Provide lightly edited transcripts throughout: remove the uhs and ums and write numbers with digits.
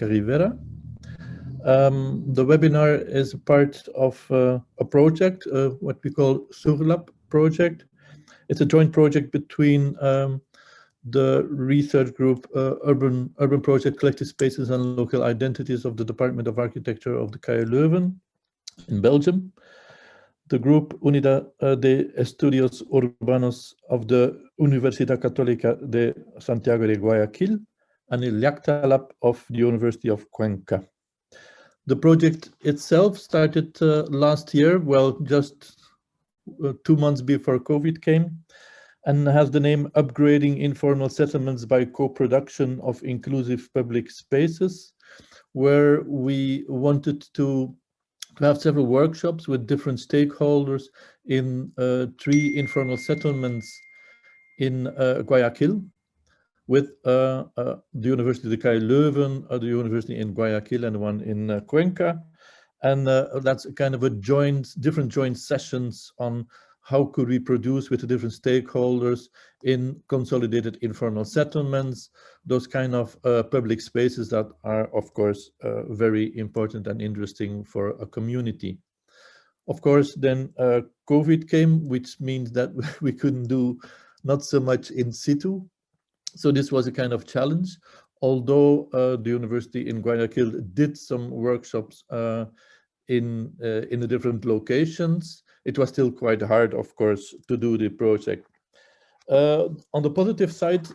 Rivera. The webinar is part of a project, what we call Surlab project. It's a joint project between the research group Urban Project Collective Spaces and Local Identities of the Department of Architecture of the KU Leuven in Belgium, the group Unidad de Estudios Urbanos of the Universidad Católica de Santiago de Guayaquil, and the LIACTA Lab of the University of Cuenca. The project itself started last year, well, just 2 months before COVID came, and has the name Upgrading Informal Settlements by Co-Production of Inclusive Public Spaces, where we wanted to have several workshops with different stakeholders in 3 informal settlements in Guayaquil, with the University of KU Leuven, the university in Guayaquil, and one in Cuenca. And that's kind of a different joint sessions on how could we produce with the different stakeholders in consolidated informal settlements, those kind of public spaces that are, of course, very important and interesting for a community. Of course, then COVID came, which means that we couldn't do not so much in situ. So this was a kind of challenge, although the university in Guayaquil did some workshops in the different locations. It was still quite hard, of course, to do the project. On the positive side,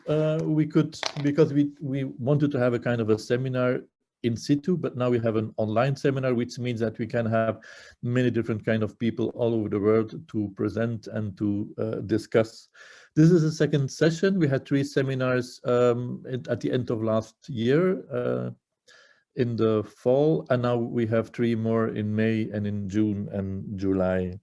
we could, because we wanted to have a kind of a seminar in situ, but now we have an online seminar, which means that we can have many different kind of people all over the world to present and to discuss. This is the second session. We had 3 seminars at the end of last year in the fall, and now we have 3 more in May and in June and July.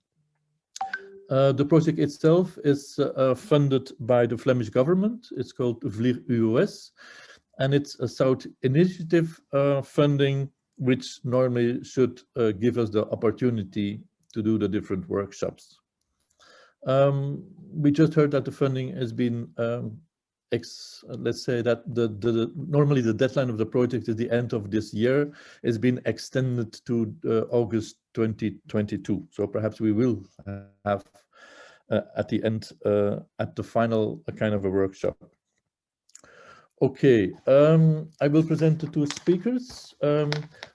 The project itself is funded by the Flemish government. It's called VLIR UOS, and it's a South Initiative funding, which normally should give us the opportunity to do the different workshops. We just heard that the funding has been, let's say that normally the deadline of the project is the end of this year. It's been extended to August 2022. So perhaps we will have at the end, at the final, a kind of a workshop. Okay, I will present the 2 speakers.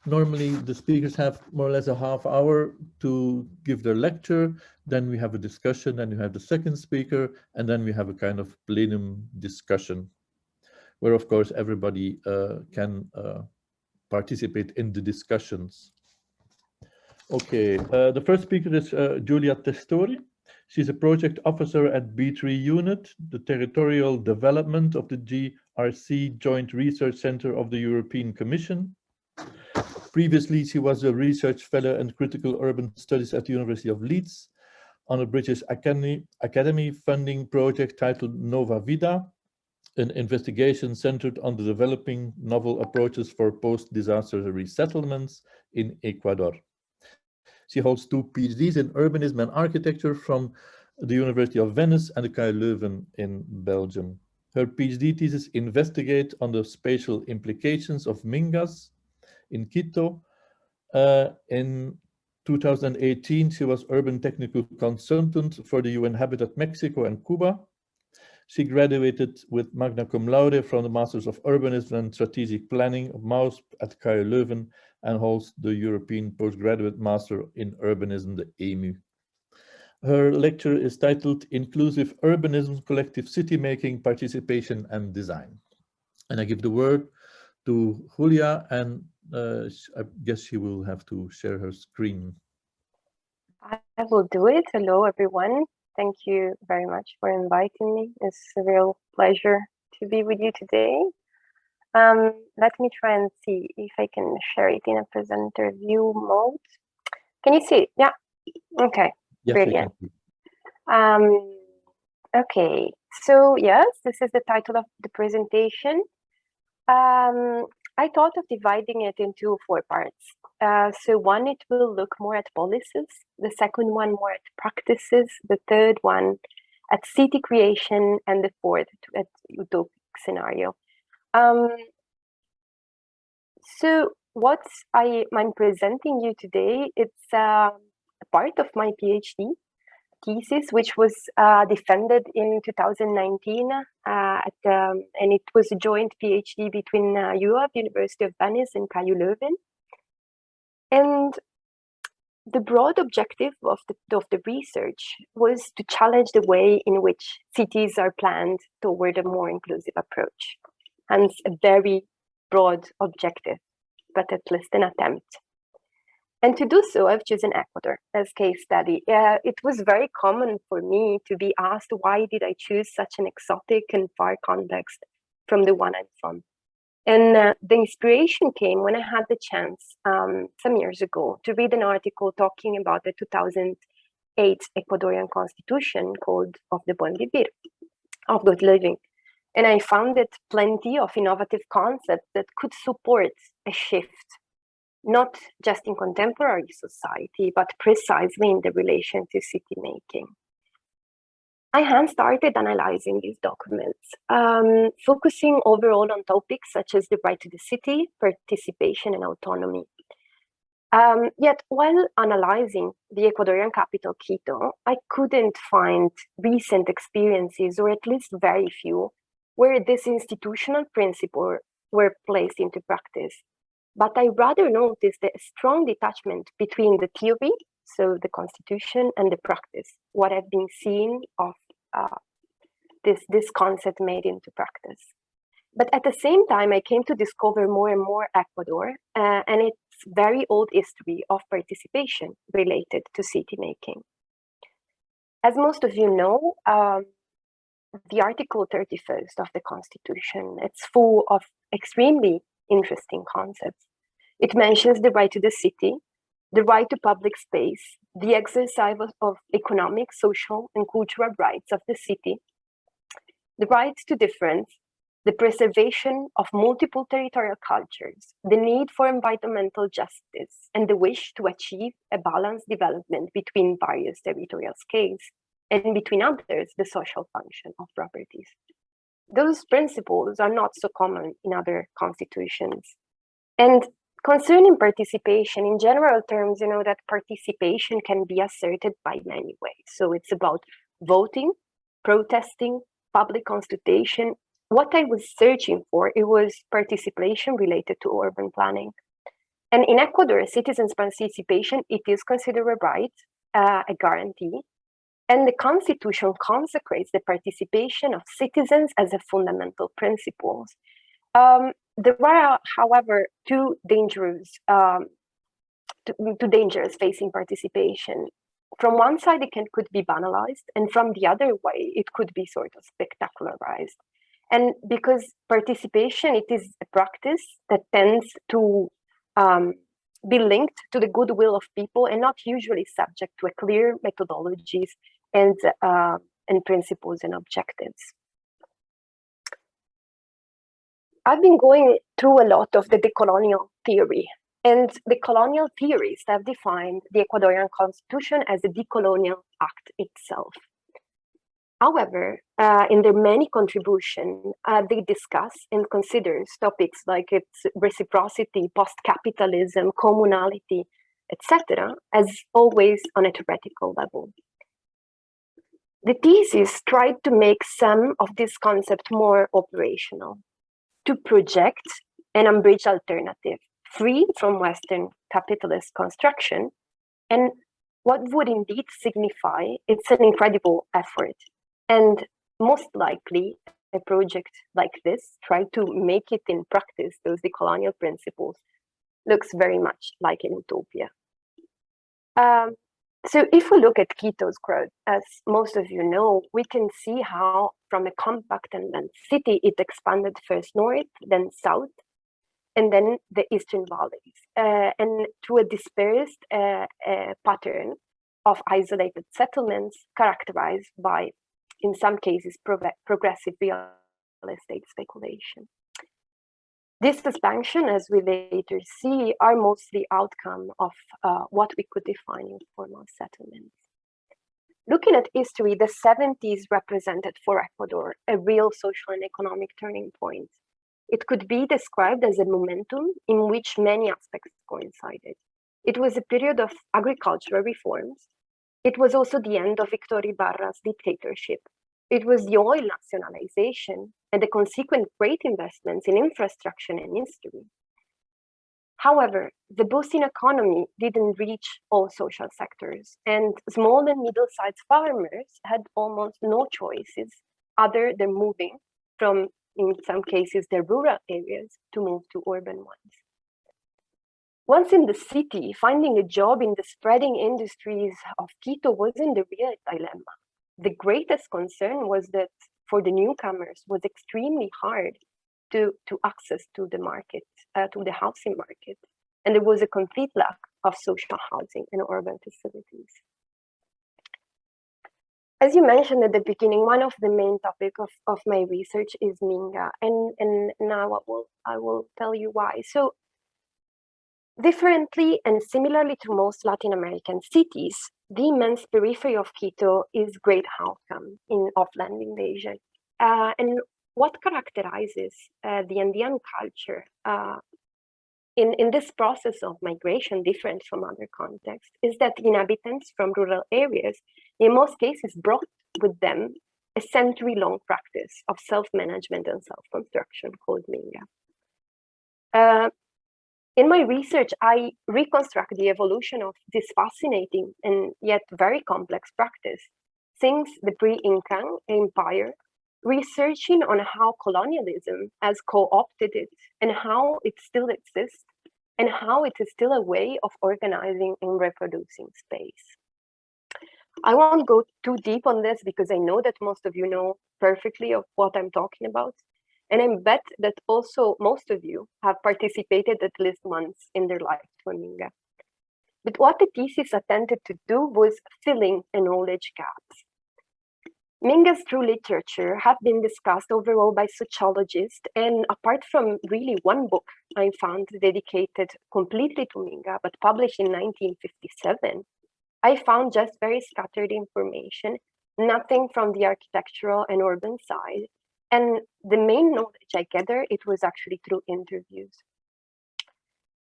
Normally the speakers have more or less a half hour to give their lecture. Then we have a discussion, and you have the second speaker, and then we have a kind of plenum discussion, where of course everybody can participate in the discussions. Okay, the first speaker is Giulia Testori. She's a project officer at B3 Unit, the territorial development of the GRC Joint Research Center of the European Commission. Previously, she was a research fellow in critical urban studies at the University of Leeds on a British Academy funding project titled Nova Vida, an investigation centered on the developing novel approaches for post-disaster resettlements in Ecuador. She holds 2 PhDs in urbanism and architecture from the University of Venice and the KU Leuven in Belgium. Her PhD thesis investigates on the spatial implications of Mingas in Quito. In 2018, she was urban technical consultant for the UN Habitat Mexico and Cuba. She graduated with magna cum laude from the Masters of Urbanism and Strategic Planning of MAUSP at KU Leuven, and holds the European Postgraduate Master in Urbanism, the EMU. Her lecture is titled Inclusive Urbanism, Collective City Making, Participation and Design. And I give the word to Giulia, and I guess she will have to share her screen. I will do it. Hello, everyone. Thank you very much for inviting me. It's a real pleasure to be with you today. Let me try and see if I can share it in a presenter view mode. Can you see it? Yeah. Okay. Yes, brilliant. Okay. So yes, this is the title of the presentation. I thought of dividing it into 4 parts. So one, it will look more at policies. The second one more at practices. The third one at city creation, and the fourth at utopic scenario. So what I'm presenting you today, it's a part of my PhD thesis, which was defended in 2019, and it was a joint PhD between UAV, University of Venice, and KU Leuven. And the broad objective of the research was to challenge the way in which cities are planned toward a more inclusive approach. Hence, a very broad objective, but at least an attempt. And to do so, I've chosen Ecuador as case study. It was very common for me to be asked, why did I choose such an exotic and far context from the one I'm from? And the inspiration came when I had the chance some years ago to read an article talking about the 2008 Ecuadorian constitution called Of the Buen Vivir, of good living. And I found it plenty of innovative concepts that could support a shift, not just in contemporary society, but precisely in the relation to city making. I had started analyzing these documents, focusing overall on topics such as the right to the city, participation, and autonomy. Yet, while analyzing the Ecuadorian capital, Quito, I couldn't find recent experiences, or at least very few, where this institutional principle were placed into practice. But I rather noticed a strong detachment between the theory, so the constitution, and the practice, what I've been seeing of this concept made into practice. But at the same time, I came to discover more and more Ecuador and its very old history of participation related to city making. As most of you know, the Article 31st of the Constitution, it's full of extremely interesting concepts. It mentions the right to the city, the right to public space, the exercise of economic, social, and cultural rights of the city, the right to difference, the preservation of multiple territorial cultures, the need for environmental justice, and the wish to achieve a balanced development between various territorial scales, and between others, the social function of properties. Those principles are not so common in other constitutions. And concerning participation, in general terms, you know that participation can be asserted by many ways. So it's about voting, protesting, public consultation. What I was searching for, it was participation related to urban planning. And in Ecuador, citizens' participation, it is considered a right, a guarantee. And the Constitution consecrates the participation of citizens as a fundamental principle. There are, however, two dangers facing participation. From one side, it could be banalized, and from the other way, it could be sort of spectacularized. And because participation, it is a practice that tends to be linked to the goodwill of people and not usually subject to a clear methodologies and principles and objectives. I've been going through a lot of the decolonial theory, and the colonial theorists have defined the Ecuadorian constitution as a decolonial act itself. However, in their many contributions, they discuss and consider topics like its reciprocity, post-capitalism, communality, etc., as always on a theoretical level. The thesis tried to make some of these concepts more operational, to project an unbridged alternative, free from Western capitalist construction, and what would indeed signify it's an incredible effort. And most likely, a project like this, try to make it in practice, those decolonial principles, looks very much like an utopia. So if we look at Quito's growth, as most of you know, we can see how from a compact and dense city, it expanded first north, then south, and then the eastern valleys, and through a dispersed pattern of isolated settlements characterized by, in some cases, progressive real estate speculation. This expansion, as we later see, are mostly outcome of what we could define in formal settlements. Looking at history, the 70s represented for Ecuador a real social and economic turning point. It could be described as a momentum in which many aspects coincided. It was a period of agricultural reforms. It was also the end of Victor Ibarra's dictatorship. It was the oil nationalization and the consequent great investments in infrastructure and history. However, the boost in economy didn't reach all social sectors, and small and middle-sized farmers had almost no choices other than moving from, in some cases, their rural areas to move to urban ones. Once in the city, finding a job in the spreading industries of Quito wasn't the real dilemma. The greatest concern was that for the newcomers was extremely hard to access to the market, to the housing market. And there was a complete lack of social housing and urban facilities. As you mentioned at the beginning, one of the main topics of my research is Minga, and now I will tell you why. So, differently and similarly to most Latin American cities, the immense periphery of Quito is great outcome of land invasion. And what characterizes the Andean culture in this process of migration, different from other contexts, is that inhabitants from rural areas, in most cases, brought with them a century-long practice of self-management and self-construction called Minga. In my research, I reconstruct the evolution of this fascinating and yet very complex practice since the pre-Inca Empire, researching on how colonialism has co-opted it and how it still exists and how it is still a way of organizing and reproducing space. I won't go too deep on this because I know that most of you know perfectly of what I'm talking about. And I bet that also most of you have participated at least once in their life to Minga. But what the thesis attempted to do was filling a knowledge gaps. Minga's true literature have been discussed overall by sociologists, and apart from really one book I found dedicated completely to Minga, but published in 1957, I found just very scattered information, nothing from the architectural and urban side. And the main knowledge I gathered, it was actually through interviews.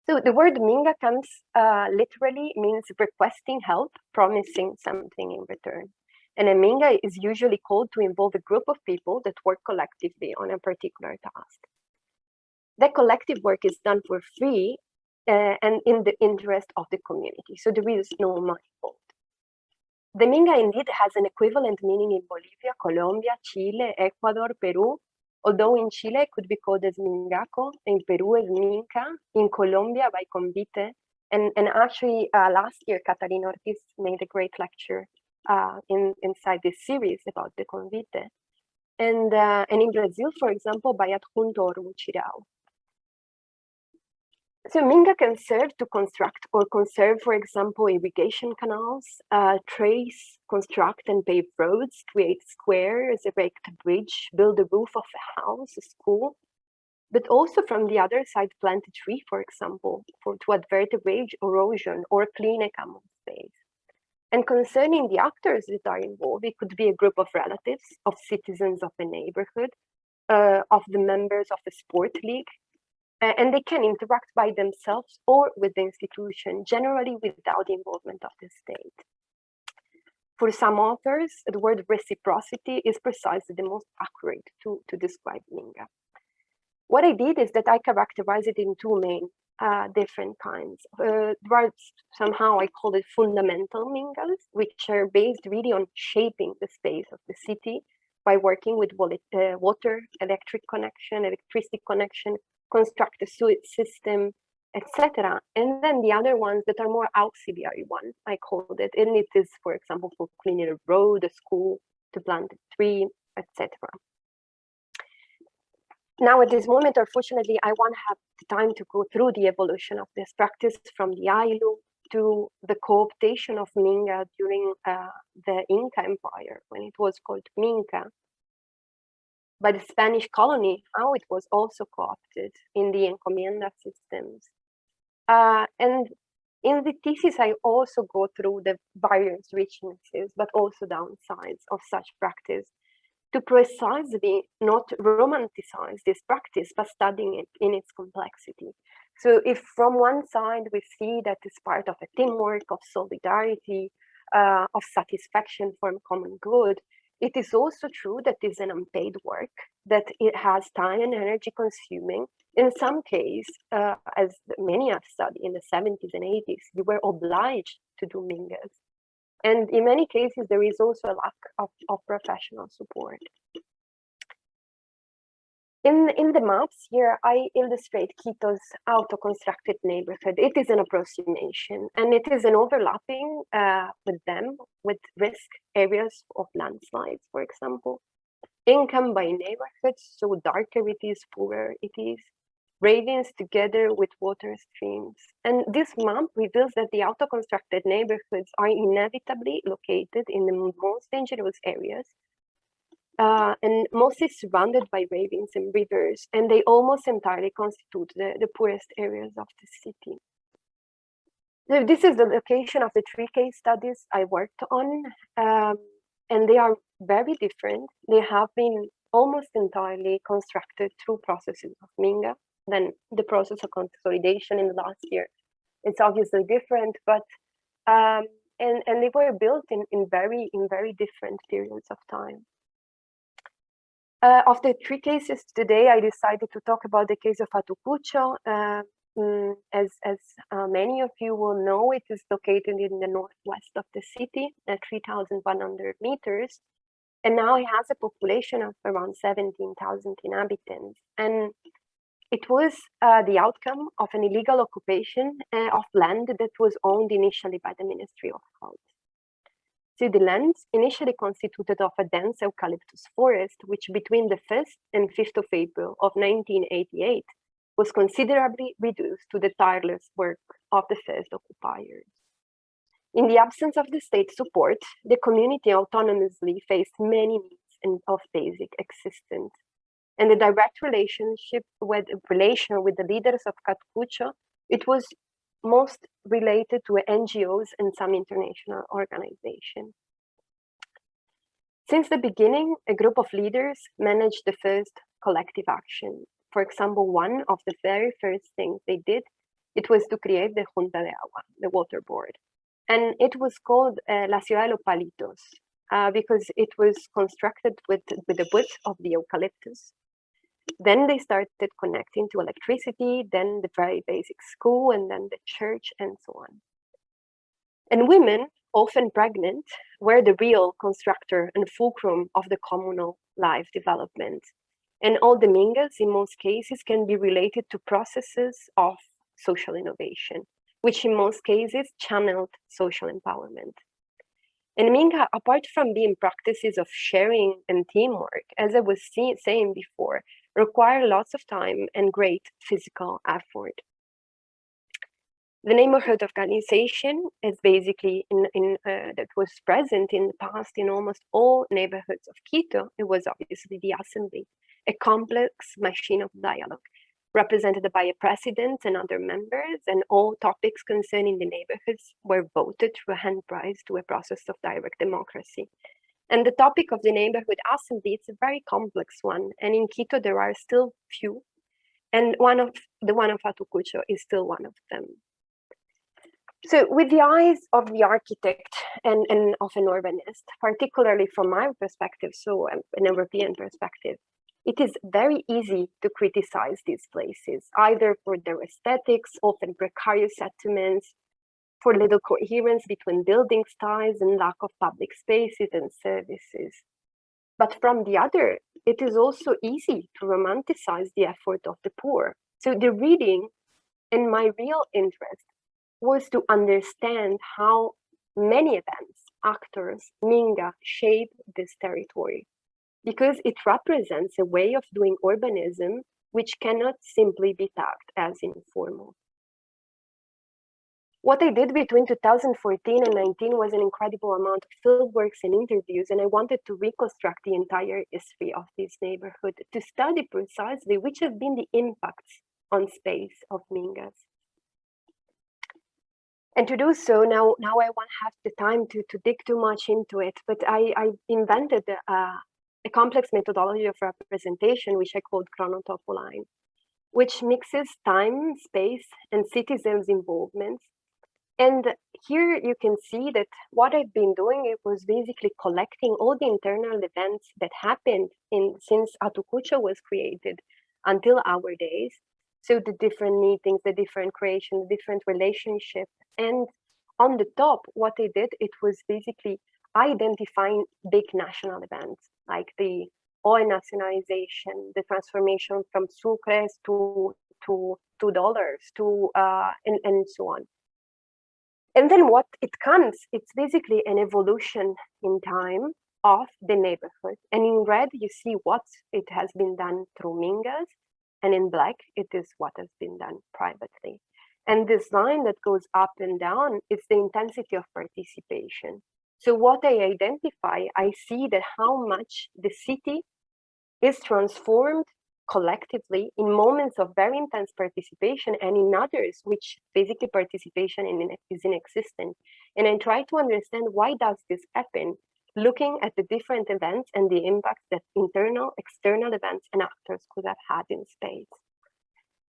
So the word Minga comes literally means requesting help, promising something in return. And a Minga is usually called to involve a group of people that work collectively on a particular task. That collective work is done for free and in the interest of the community. So there is no money involved. The Minga indeed has an equivalent meaning in Bolivia, Colombia, Chile, Ecuador, Peru, although in Chile it could be called as Mingaco, in Peru as Minca, in Colombia by Convite, and actually last year Catarina Ortiz made a great lecture inside this series about the Convite, and in Brazil, for example, by Adjunto or Muchirao. So Minga can serve to construct or conserve, for example, irrigation canals, trace, construct and pave roads, create squares, erect a bridge, build a roof of a house, a school, but also from the other side, plant a tree, for example, to avert erosion or clean a common space. And concerning the actors that are involved, it could be a group of relatives, of citizens of a neighborhood, of the members of a sport league, and they can interact by themselves or with the institution, generally without the involvement of the state. For some authors, the word reciprocity is precisely the most accurate to describe Minga. What I did is that I characterized it in two main different kinds. Somehow I call it fundamental Mingas, which are based really on shaping the space of the city by working with water, electricity connection, construct a sewage system, etc. And then the other ones that are more auxiliary ones, I called it, and it is, for example, for cleaning a road, a school, to plant a tree, etc. Now, at this moment, unfortunately, I won't have the time to go through the evolution of this practice from the Ailu to the co-optation of Minga during the Inca Empire, when it was called Minca, by the Spanish colony, how it was also co-opted in the encomienda systems. And in the thesis, I also go through the various richnesses, but also downsides of such practice. to precisely not romanticize this practice, but studying it in its complexity. So if from one side we see that it's part of a teamwork, of solidarity, of satisfaction for a common good, it is also true that it's an unpaid work, that it has time and energy consuming. In some cases, as many have studied in the 70s and 80s, you were obliged to do mingas. And in many cases, there is also a lack of professional support. In the maps here, I illustrate Quito's auto-constructed neighborhood. It is an approximation, and it is an overlapping with them, with risk areas of landslides, for example. Income by neighborhoods, so darker it is, poorer it is. Ravines together with water streams. And this map reveals that the auto-constructed neighborhoods are inevitably located in the most dangerous areas, and mostly surrounded by ravines and rivers, and they almost entirely constitute the poorest areas of the city. So this is the location of the 3 case studies I worked on, and they are very different. They have been almost entirely constructed through processes of Minga. Then the process of consolidation in the last year, it's obviously different, but and they were built in very different periods of time. Of the 3 cases today, I decided to talk about the case of Atucucho. As many of you will know, it is located in the northwest of the city at 3,100 meters. And now it has a population of around 17,000 inhabitants. And it was the outcome of an illegal occupation of land that was owned initially by the Ministry of Health. So the land initially constituted of a dense eucalyptus forest, which between the 1st and 5th of April of 1988 was considerably reduced to the tireless work of the first occupiers. In the absence of the state support, the community autonomously faced many needs of basic existence. And the direct relation with the leaders of Atucucho, it was most related to NGOs and some international organizations. Since the beginning, a group of leaders managed the first collective action. For example, one of the very first things they did, it was to create the Junta de Agua, the water board. And it was called La Ciudad de los Palitos because it was constructed with the wood of the eucalyptus. Then they started connecting to electricity, then the very basic school, and then the church, and so on. And women, often pregnant, were the real constructor and fulcrum of the communal life development. And all the mingas, in most cases, can be related to processes of social innovation, which in most cases channeled social empowerment. And minga, apart from being practices of sharing and teamwork, as I was saying before, require lots of time and great physical effort. The neighborhood organization is basically that was present in the past in almost all neighborhoods of Quito. It was obviously the assembly, a complex machine of dialogue, represented by a president and other members, and all topics concerning the neighborhoods were voted through a hand prize to a process of direct democracy. And the topic of the neighborhood assembly, it's a very complex one. And in Quito, there are still few. And one of Atucucho is still one of them. So with the eyes of the architect and of an urbanist, particularly from my perspective, so an European perspective, it is very easy to criticize these places, either for their aesthetics, often precarious settlements, for little coherence between building styles and lack of public spaces and services. But from the other, it is also easy to romanticize the effort of the poor. So the reading and my real interest was to understand how many events, actors, minga, shape this territory, because it represents a way of doing urbanism which cannot simply be tagged as informal. What I did between 2014 and 19 was an incredible amount of fieldworks and interviews, and I wanted to reconstruct the entire history of this neighborhood to study precisely which have been the impacts on space of mingas. And to do so, now I won't have the time to dig too much into it, but I invented a complex methodology of representation, which I called chronotopoline, which mixes time, space, and citizens' involvement. And here you can see that what I've been doing, it was basically collecting all the internal events that happened since Atucucho was created until our days. So the different meetings, the different creations, different relationships. And on the top, what I did, it was basically identifying big national events, like the oil nationalization, the transformation from sucres to $2 and so on. And then what it comes, it's basically an evolution in time of the neighborhood. And in red, you see what it has been done through Mingas, and in black, it is what has been done privately. And this line that goes up and down is the intensity of participation. So what I identify, I see that how much the city is transformed collectively in moments of very intense participation, and in others which basically participation is inexistent. And I try to understand why does this happen, looking at the different events and the impact that internal, external events and actors could have had in space.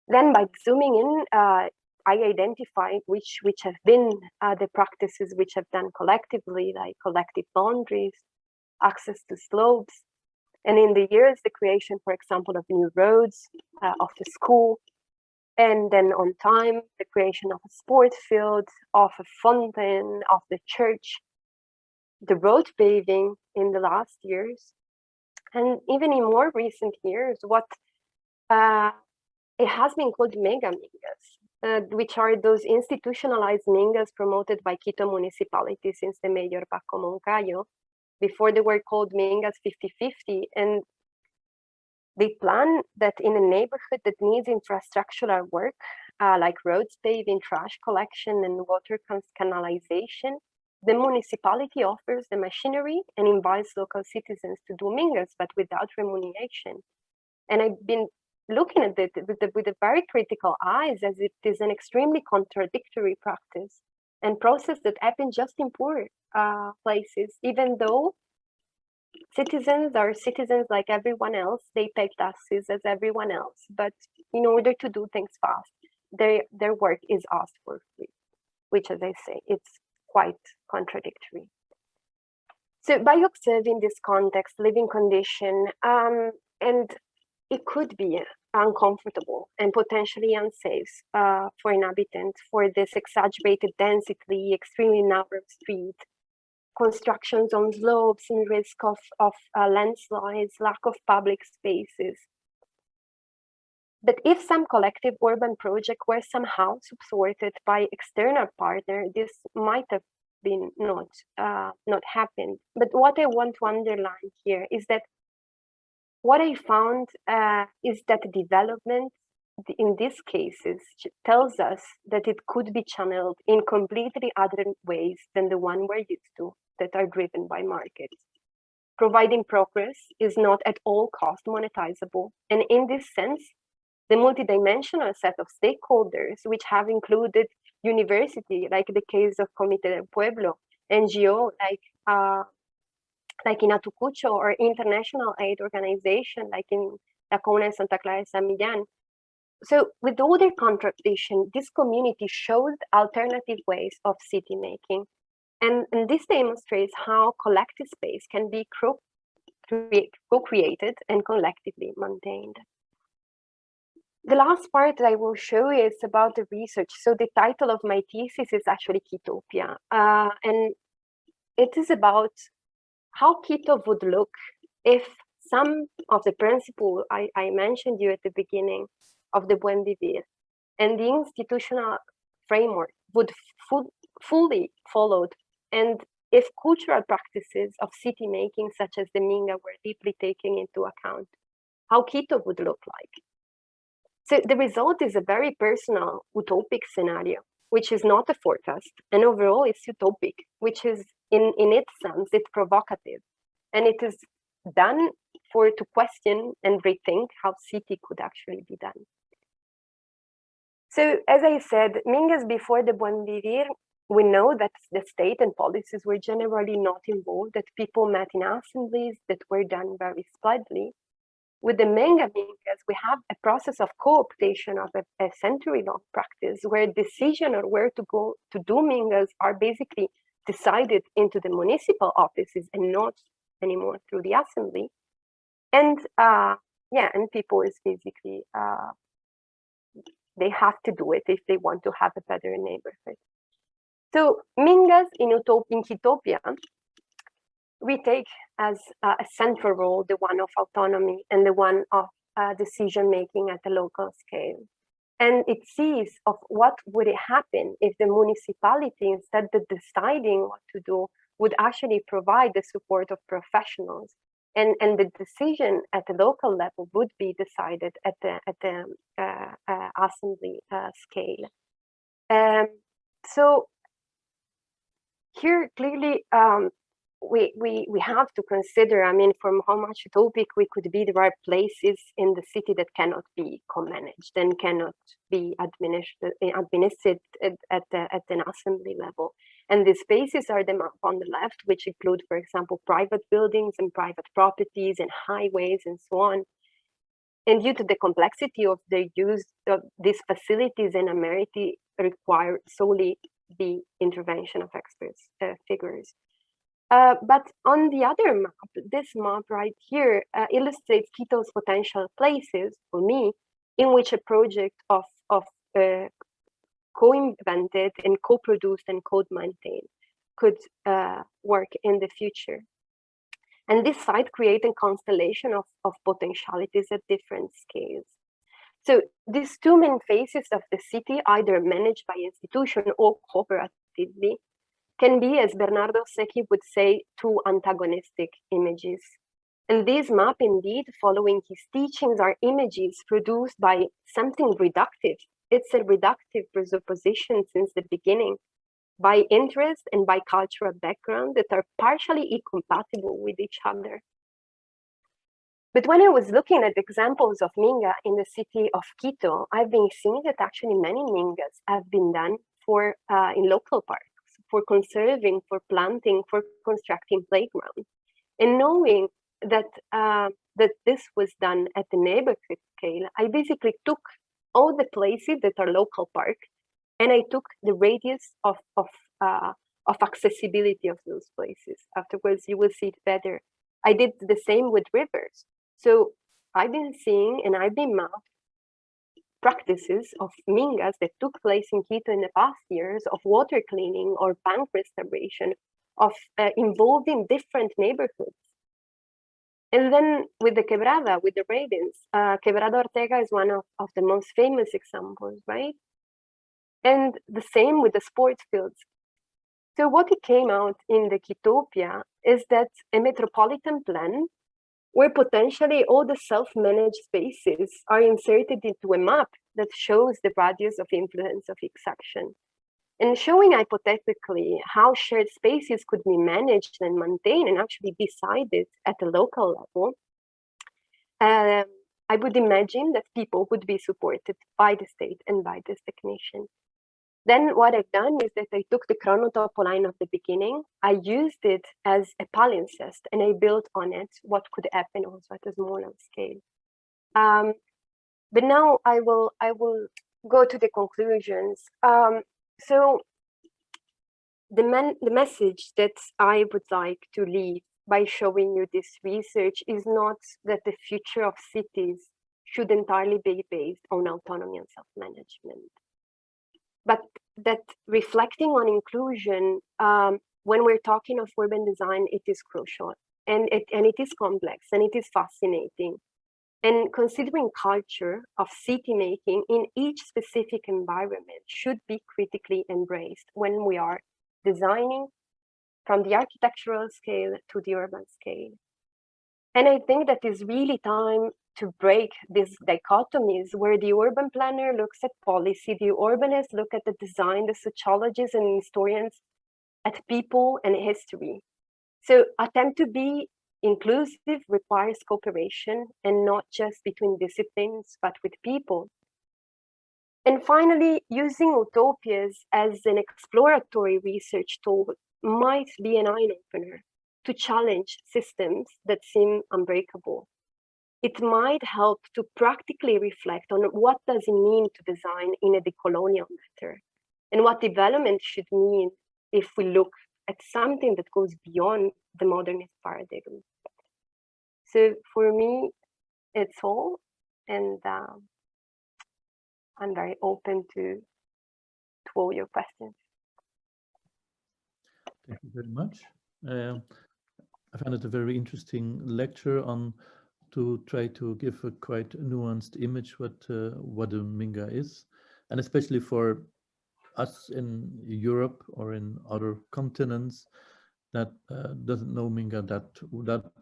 Then by zooming in, I identify which have been the practices which have done collectively, like collective boundaries, access to slopes, and in the years, the creation, for example, of new roads, of the school, and then on time, the creation of a sport field, of a fountain, of the church, the road paving in the last years, and even in more recent years, what it has been called mega mingas, which are those institutionalized mingas promoted by Quito municipality since the mayor Paco Moncayo. Before they were called mingas 50-50, and they plan that in a neighborhood that needs infrastructural work, like roads paving, trash collection, and water canalization, the municipality offers the machinery and invites local citizens to do mingas, but without remuneration. And I've been looking at it with a very critical eyes, as it is an extremely contradictory practice and process that happens just in poor places, even though citizens are citizens like everyone else, they pay taxes as everyone else, but in order to do things fast, their work is asked for free, which, as I say, it's quite contradictory. So by observing this context, living condition, and it could be uncomfortable and potentially unsafe for inhabitants, for this exaggerated density, extremely narrow street, constructions on slopes and risk of landslides, lack of public spaces. But if some collective urban project were somehow supported by external partner, this might have been not happened. But what I want to underline here is that what I found is that development in these cases tells us that it could be channeled in completely other ways than the one we're used to, that are driven by markets. Providing progress is not at all cost monetizable. And in this sense, the multidimensional set of stakeholders, which have included university, like the case of Comité del Pueblo, NGO, like in Atucucho, or international aid organization, like in La Comuna de Santa Clara de San Millán. So with all their contradiction, this community showed alternative ways of city making. And this demonstrates how collective space can be co-created and collectively maintained. The last part that I will show you is about the research. So the title of my thesis is actually Quitopia. And it is about how Quito would look if some of the principles I mentioned you at the beginning of the Buen Vivir and the institutional framework would fully followed, and if cultural practices of city making such as the Minga were deeply taken into account, how Quito would look like. So the result is a very personal utopic scenario, which is not a forecast, and overall it's utopic, which is in its sense, it's provocative, and it is done to question and rethink how city could actually be done. So as I said, Mingas before the Buen Vivir we know that the state and policies were generally not involved, that people met in assemblies that were done very slightly. With the Menga Mingas, we have a process of co-optation of a century-long practice where decision on where to go to do Mingas are basically decided into the municipal offices and not anymore through the assembly. And and people is basically, they have to do it if they want to have a better neighborhood. So Mingas in Utopia, we take as a central role the one of autonomy and the one of decision-making at the local scale. And it sees of what would happen if the municipality, instead of deciding what to do, would actually provide the support of professionals. And the decision at the local level would be decided at the assembly scale. So here clearly we have to consider, I mean, from how much utopic we could be, there are places in the city that cannot be co-managed and cannot be administered at an assembly level. And the spaces are the map on the left, which include, for example, private buildings and private properties and highways and so on. And due to the complexity of the use of these facilities and amenity require solely the intervention of experts figures. But on the other map, this map right here illustrates Quito's potential places, for me, in which a project of co-invented and co-produced and co-maintained could work in the future. And this site creates a constellation of potentialities at different scales. So these two main phases of the city, either managed by institution or cooperatively, can be, as Bernardo Secchi would say, two antagonistic images. And this map, indeed, following his teachings, are images produced by something reductive. It's a reductive presupposition since the beginning, by interest and by cultural background that are partially incompatible with each other. But when I was looking at examples of Minga in the city of Quito, I've been seeing that actually many Mingas have been done for in local parks, for conserving, for planting, for constructing playgrounds. And knowing that that this was done at the neighborhood scale, I basically took all the places that are local park, and I took the radius of accessibility of those places. Afterwards, you will see it better. I did the same with rivers. So I've been seeing and I've been mapped practices of Mingas that took place in Quito in the past years of water cleaning or bank restoration, of involving different neighborhoods. And then with the quebrada, with the ravens, Quebrada Ortega is one of the most famous examples, right? And the same with the sports fields. So what it came out in the Quitopia is that a metropolitan plan where potentially all the self-managed spaces are inserted into a map that shows the radius of influence of each section. And showing hypothetically how shared spaces could be managed and maintained and actually decided at the local level, I would imagine that people would be supported by the state and by this technician. Then what I've done is that I took the chronotopo line of the beginning, I used it as a palimpsest, and I built on it what could happen also at a smaller scale. But now I will go to the conclusions. So the message that I would like to leave by showing you this research is not that the future of cities should entirely be based on autonomy and self-management, but that reflecting on inclusion, when we're talking of urban design, it is crucial, and it is complex, and it is fascinating. And considering culture of city making in each specific environment should be critically embraced when we are designing from the architectural scale to the urban scale. And I think that is really time to break these dichotomies where the urban planner looks at policy, the urbanists look at the design, the sociologists and historians at people and history. So attempt to be inclusive requires cooperation, and not just between disciplines, but with people. And finally, using utopias as an exploratory research tool might be an eye-opener to challenge systems that seem unbreakable. It might help to practically reflect on what does it mean to design in a decolonial matter, and what development should mean if we look at something that goes beyond the modernist paradigm. So for me, it's all, and I'm very open to all your questions. Thank you very much. I found it a very interesting lecture on to try to give a quite nuanced image what a Minga is, and especially for us in Europe or in other continents that doesn't know Minga that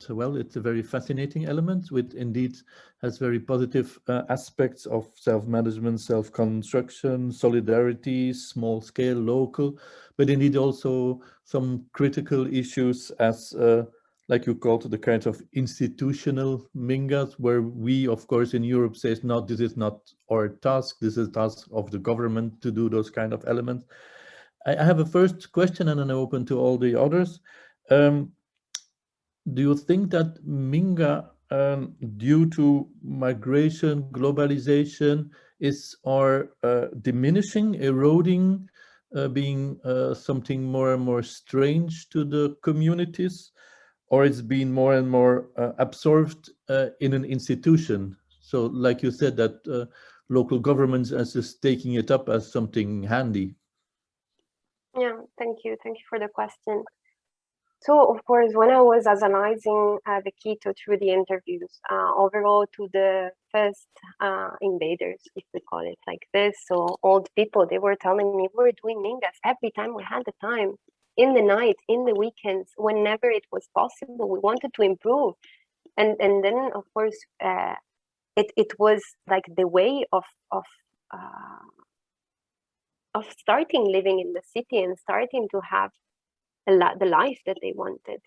well. It's a very fascinating element, which indeed has very positive aspects of self-management, self-construction, solidarity, small scale, local, but indeed also some critical issues as like you called the kind of institutional Mingas, where we, of course, in Europe says, no, this is not our task, this is task of the government to do those kind of elements. I have a first question and then I open to all the others. Do you think that Minga, due to migration, globalization, is diminishing, eroding, being something more and more strange to the communities, or it's been more and more absorbed in an institution? So like you said, that local governments are just taking it up as something handy. Yeah, thank you. Thank you for the question. So, of course, when I was analyzing the Quito through the interviews, overall to the first invaders, if we call it like this, so old people, they were telling me we're doing Mingas every time we had the time, in the night, in the weekends, whenever it was possible. We wanted to improve. And then, of course, it was like the way of starting living in the city and starting to have the life that they wanted.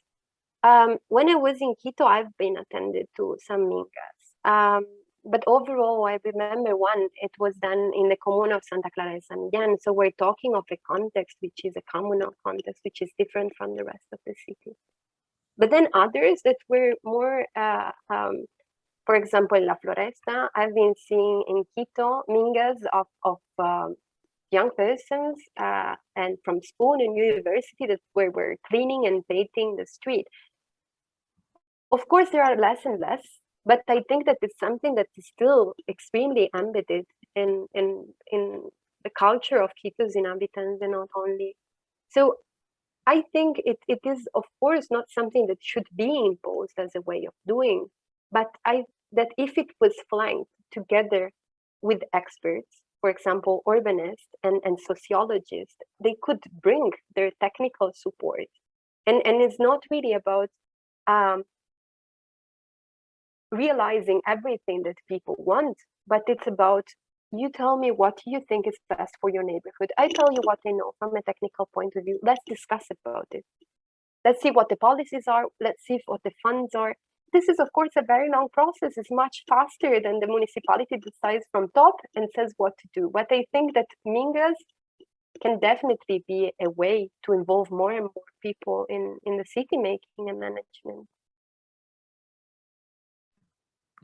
When I was in Quito, I've been attended to some Mingas. But overall, I remember one, it was done in the commune of Santa Clara de San Millán. So we're talking of a context, which is a communal context, which is different from the rest of the city. But then others that were more, for example, in La Floresta, I've been seeing in Quito Mingas of young persons and from school and university that were cleaning and painting the street. Of course, there are less and less, but I think that it's something that is still extremely embedded in the culture of Quito's inhabitants and not only. So I think it is, of course, not something that should be imposed as a way of doing, but that if it was flanked together with experts, for example, urbanists and sociologists, they could bring their technical support. And it's not really about realizing everything that people want, but it's about, you tell me what you think is best for your neighborhood. I tell you what I know from a technical point of view. Let's discuss about it. Let's see what the policies are. Let's see what the funds are. This is, of course, a very long process. It's much faster than the municipality decides from top and says what to do. But I think that Mingas can definitely be a way to involve more and more people in the city making and management.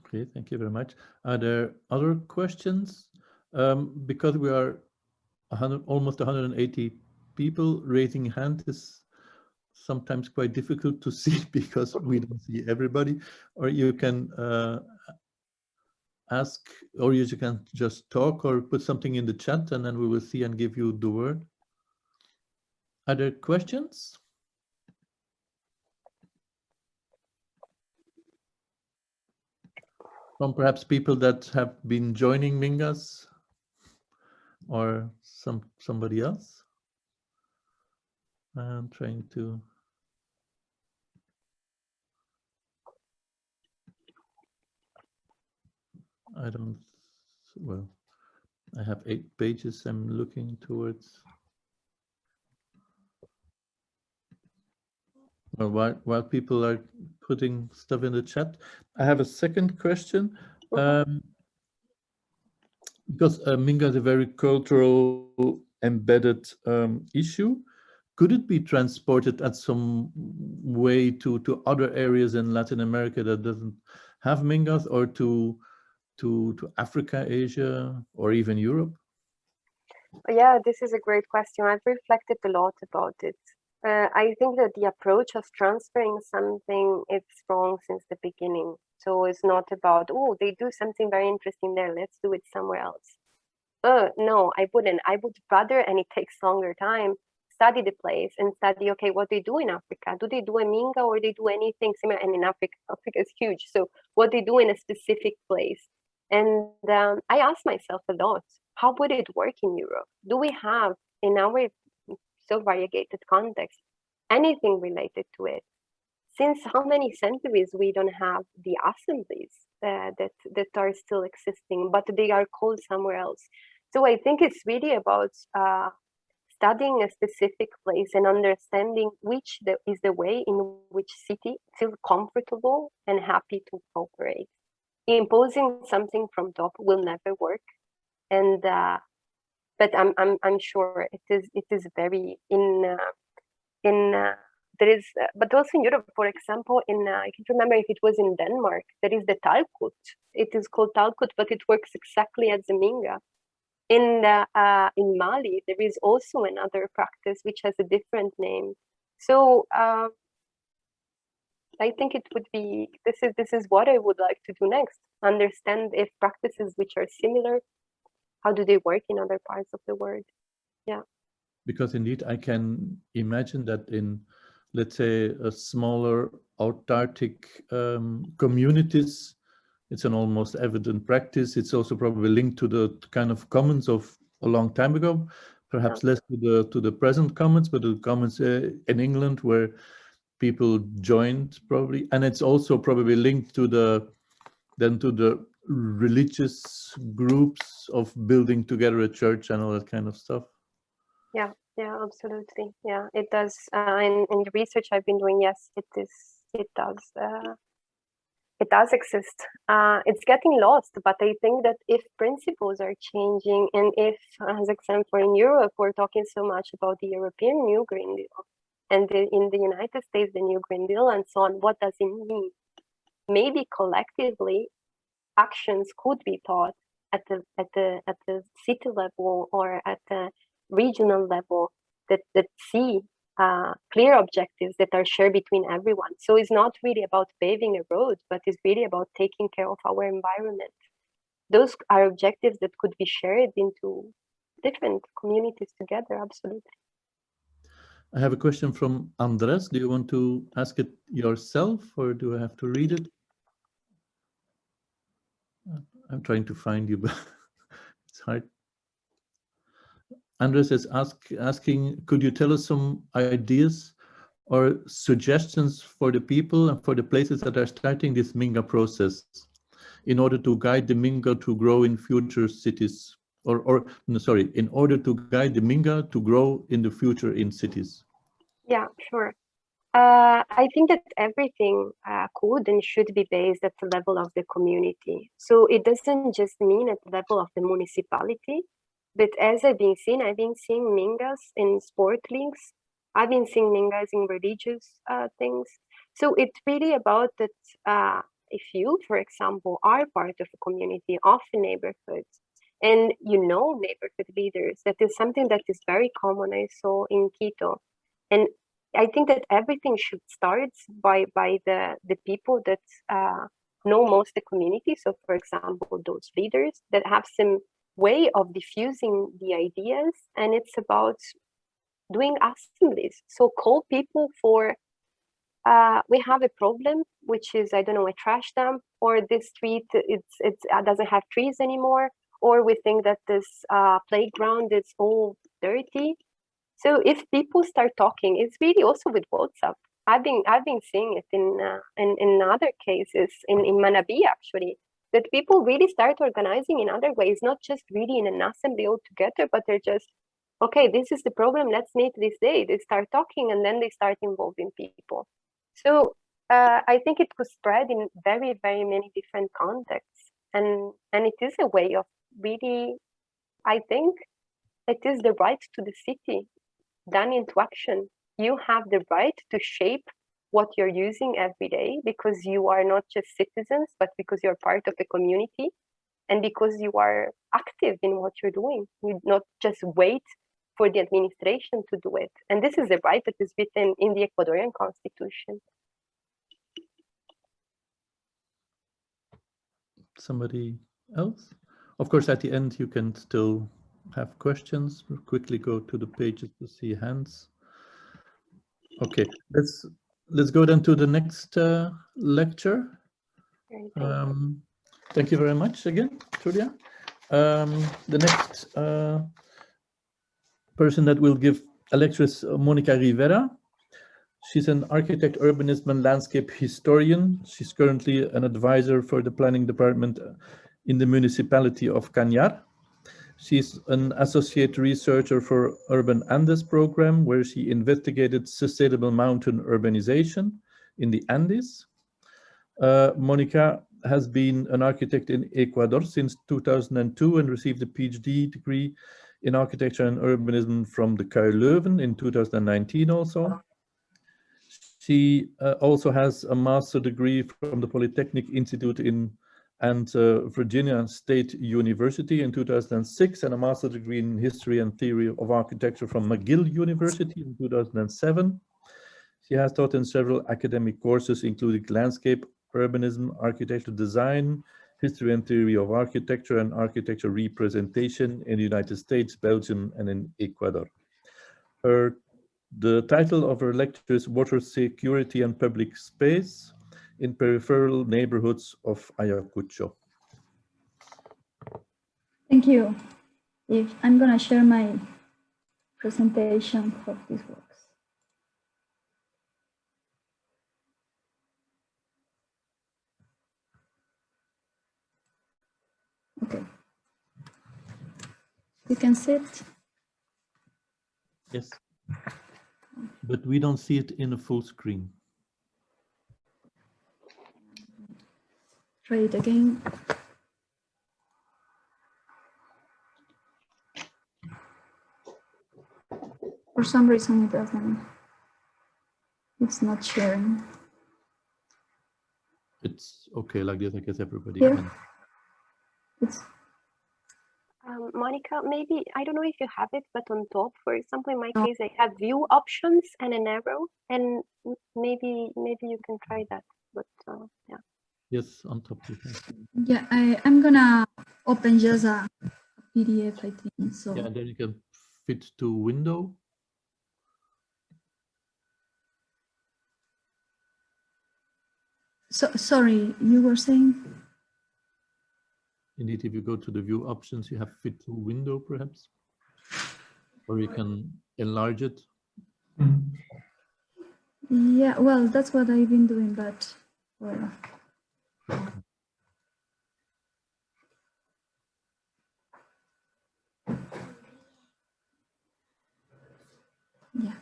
Okay, thank you very much. Are there other questions? Because we are almost 180 people, raising hand is sometimes quite difficult to see because we don't see everybody. Or you can ask, or you can just talk or put something in the chat and then we will see and give you the word. Are there questions? From perhaps people that have been joining Mingas or somebody else? I'm trying to. Well, I have 8 pages I'm looking towards. Well, while people are putting stuff in the chat, I have a second question. Because Minga is a very cultural embedded issue. Could it be transported at some way to other areas in Latin America that doesn't have Mingas, or to Africa, Asia, or even Europe? Yeah, this is a great question. I've reflected a lot about it. I think that the approach of transferring something is wrong since the beginning. So it's not about, oh, they do something very interesting there, let's do it somewhere else. No, I wouldn't. I would rather, and it takes longer time, study the place and study, okay, what they do in Africa. Do they do a Minga, or they do anything similar? And in Africa, Africa is huge. So what they do in a specific place. And I ask myself a lot, how would it work in Europe? Do we have, in our so variegated context, anything related to it? Since how many centuries we don't have the assemblies that are still existing, but they are called somewhere else. So I think it's really about studying a specific place and understanding which is the way in which city feel comfortable and happy to cooperate. Imposing something from top will never work, and but I'm sure it is very in there is, but also in Europe, for example, I can't remember if it was in Denmark, there is the talkut. It is called talkut, but it works exactly as a Minga. In Mali, there is also another practice which has a different name. So I think it would be, this is what I would like to do next. Understand if practices which are similar, how do they work in other parts of the world? Yeah. Because indeed, I can imagine that in, let's say, a smaller autarkic communities, it's an almost evident practice. It's also probably linked to the kind of commons of a long time ago, perhaps less to the present commons, but the commons in England where people joined probably, and it's also probably linked to the religious groups of building together a church and all that kind of stuff. Yeah, absolutely. Yeah, it does. In the research I've been doing, yes, it does exist. It's getting lost, but I think that if principles are changing, and if, as example, in Europe, we're talking so much about the European New Green Deal, and in the United States, the New Green Deal, and so on, what does it mean? Maybe collectively, actions could be thought at the city level or at the regional level that see clear objectives that are shared between everyone. So it's not really about paving a road, but it's really about taking care of our environment. Those are objectives that could be shared into different communities together, absolutely. I have a question from Andres. Do you want to ask it yourself, or do I have to read it? I'm trying to find you, but it's hard. Andres is asking, could you tell us some ideas or suggestions for the people and for the places that are starting this Minga process in order to guide the Minga to grow in future cities, in order to guide the Minga to grow in the future in cities? Yeah, sure. I think that everything could and should be based at the level of the community. So it doesn't just mean at the level of the municipality, but as I've been seeing Mingas in sport leagues. I've been seeing Mingas in religious things. So it's really about that if you, for example, are part of a community, of a neighborhood, and you know neighborhood leaders, that is something that is very common, I saw in Quito. And I think that everything should start by the people that know most the community. So, for example, those leaders that have some way of diffusing the ideas, and it's about doing assemblies. So, call people for. We have a problem, which is, I don't know, a trash dump, or this street it doesn't have trees anymore, or we think that this playground is all dirty. So if people start talking, it's really also with WhatsApp. I've been seeing it in other cases in Manabi actually, that people really start organizing in other ways, not just really in an assembly altogether, but they're just, okay, this is the problem, let's meet this day. They start talking and then they start involving people. So I think it could spread in very, very many different contexts. And it is a way of really, I think it is the right to the city done into action. You have the right to shape what you're using every day, because you are not just citizens, but because you're part of the community, and because you are active in what you're doing. You not just wait for the administration to do it. And this is a right that is written in the Ecuadorian constitution. Somebody else? Of course, at the end, you can still have questions. We'll quickly go to the pages to see hands. Okay, let's go then to the next lecture. Thank you very much again, Giulia. The next person that will give a lecture is Mónica Rivera. She's an architect, urbanism, and landscape historian. She's currently an advisor for the planning department in the municipality of Cañar. She's an associate researcher for Urban Andes program, where she investigated sustainable mountain urbanization in the Andes. Mónica has been an architect in Ecuador since 2002 and received a PhD degree in architecture and urbanism from the KU Leuven in 2019 also. She also has a master's degree from the Polytechnic Institute and Virginia State University in 2006, and a master's degree in history and theory of architecture from McGill University in 2007. She has taught in several academic courses, including landscape, urbanism, architecture design, history and theory of architecture, and architecture representation in the United States, Belgium, and in Ecuador. The title of her lecture is Water Security and Public Space in Peripheral Neighborhoods of Ayacucho. Thank you. I'm going to share my presentation. Hope this works. Okay. You can sit. Yes. But we don't see it in a full screen. Try it again. For some reason it doesn't. It's not sharing. It's okay like this, I guess everybody Here. can. It's Mónica, maybe, I don't know if you have it, but on top, for example, in my case, I have view options and an arrow, and maybe you can try that, but yeah. Yes, on top you can. Yeah, I'm gonna open just a PDF, I think. So yeah, and then you can fit to window. So sorry, you were saying? Indeed, if you go to the view options, you have fit to window perhaps, or you can enlarge it. Yeah, well, that's what I've been doing, but well. Yeah.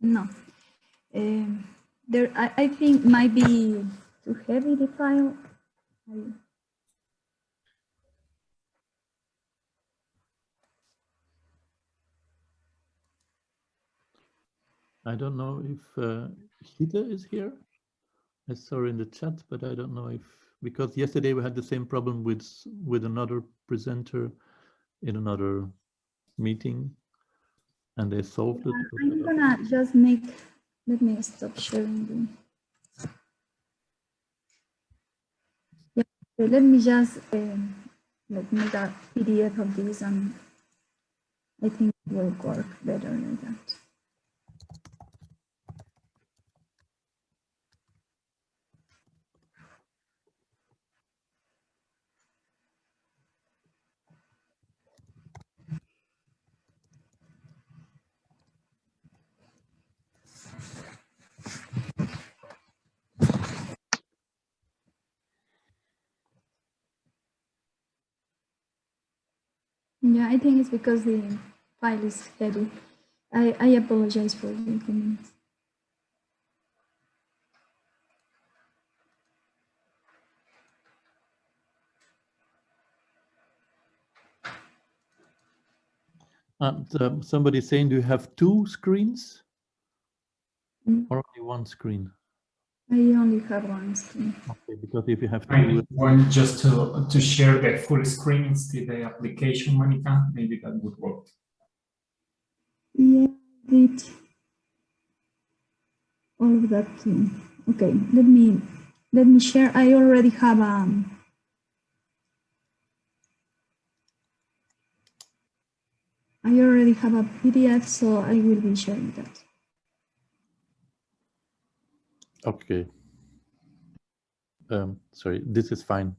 No. There, I think might be too heavy the file. I don't know if Giulia is here. I saw her in the chat, but I don't know if, because yesterday we had the same problem with another presenter in another meeting, and they solved it. I'm gonna just make, let me stop sharing. Yeah, so let me just make a PDF of this, and I think it will work better like that. Yeah, I think it's because the file is heavy. I apologize for the inconvenience. Somebody saying, do you have two screens Mm. or only one screen? I only have one screen. Okay, because if you have I two, want just to share the full screen instead of the application, Mónica. Maybe that would work. Yeah, I did all of that too. Okay, let me share. I already have a PDF, so I will be sharing that. okay. Sorry, this is fine.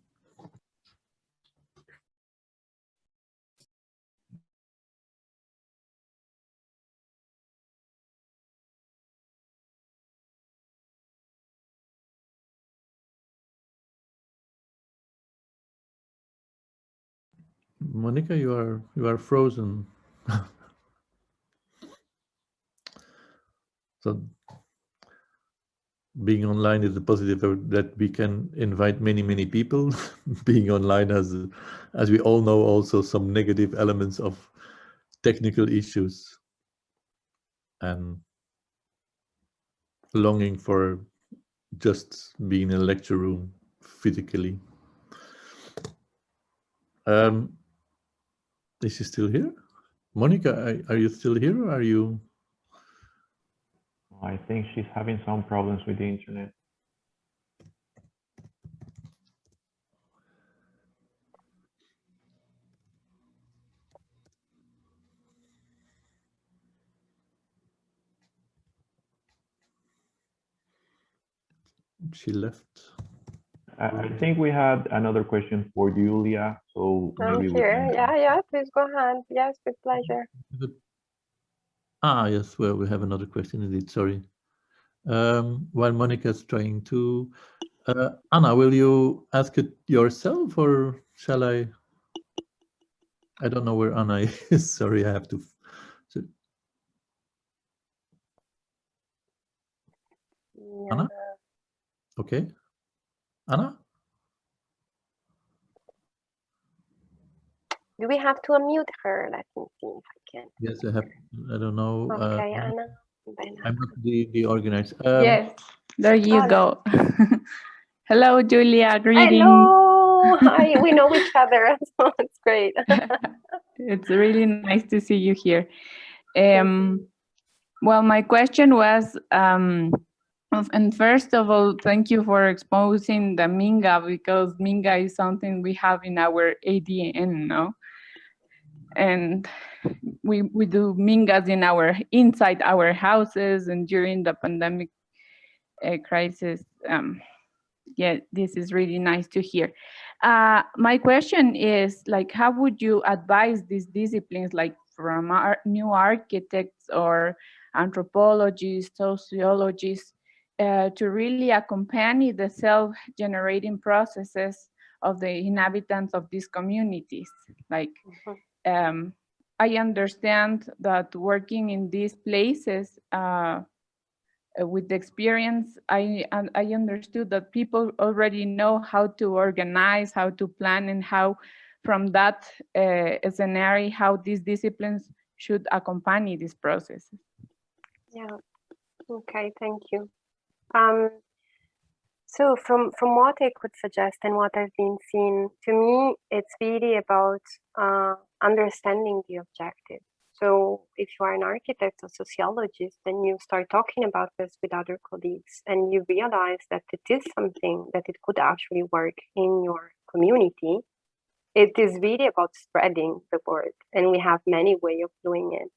Mónica, you are frozen. So being online is a positive that we can invite many people. Being online has, as we all know, also some negative elements of technical issues and longing for just being in a lecture room physically. Is she still here? Mónica, are you still here or are you? I think she's having some problems with the internet. She left. I think we had another question for Giulia, so I'm maybe we here. can. Yeah, please go ahead. Yes, with pleasure. Yes, well, we have another question indeed, sorry. While Monica's trying to, Anna, will you ask it yourself or shall I? I don't know where Anna is, sorry, I have to. So, Yeah. Anna? Okay. Anna? Do we have to unmute her? Let me see if I can. Yes, I have, I don't know. Okay, Anna. I'm not the organizer. Yes, there you Oh, go. Hello, Giulia. Greetings. hello. Hi. We know each other, so it's great. It's really nice to see you here. Well, my question was, and first of all, thank you for exposing the Minga, because Minga is something we have in our ADN, no? And we do Mingas inside our houses, and during the pandemic crisis. Yeah, this is really nice to hear. My question is, like, how would you advise these disciplines, like from new architects or anthropologists, sociologists, to really accompany the self-generating processes of the inhabitants of these communities? Like, I understand that working in these places, with the experience, I understood that people already know how to organize, how to plan, and how from that scenario, how these disciplines should accompany this process. Yeah. Okay, thank you. So from what I could suggest and what I've been seeing, to me, it's really about understanding the objective. So if you are an architect or sociologist, then you start talking about this with other colleagues and you realize that it is something that it could actually work in your community. It is really about spreading the word, and we have many ways of doing it.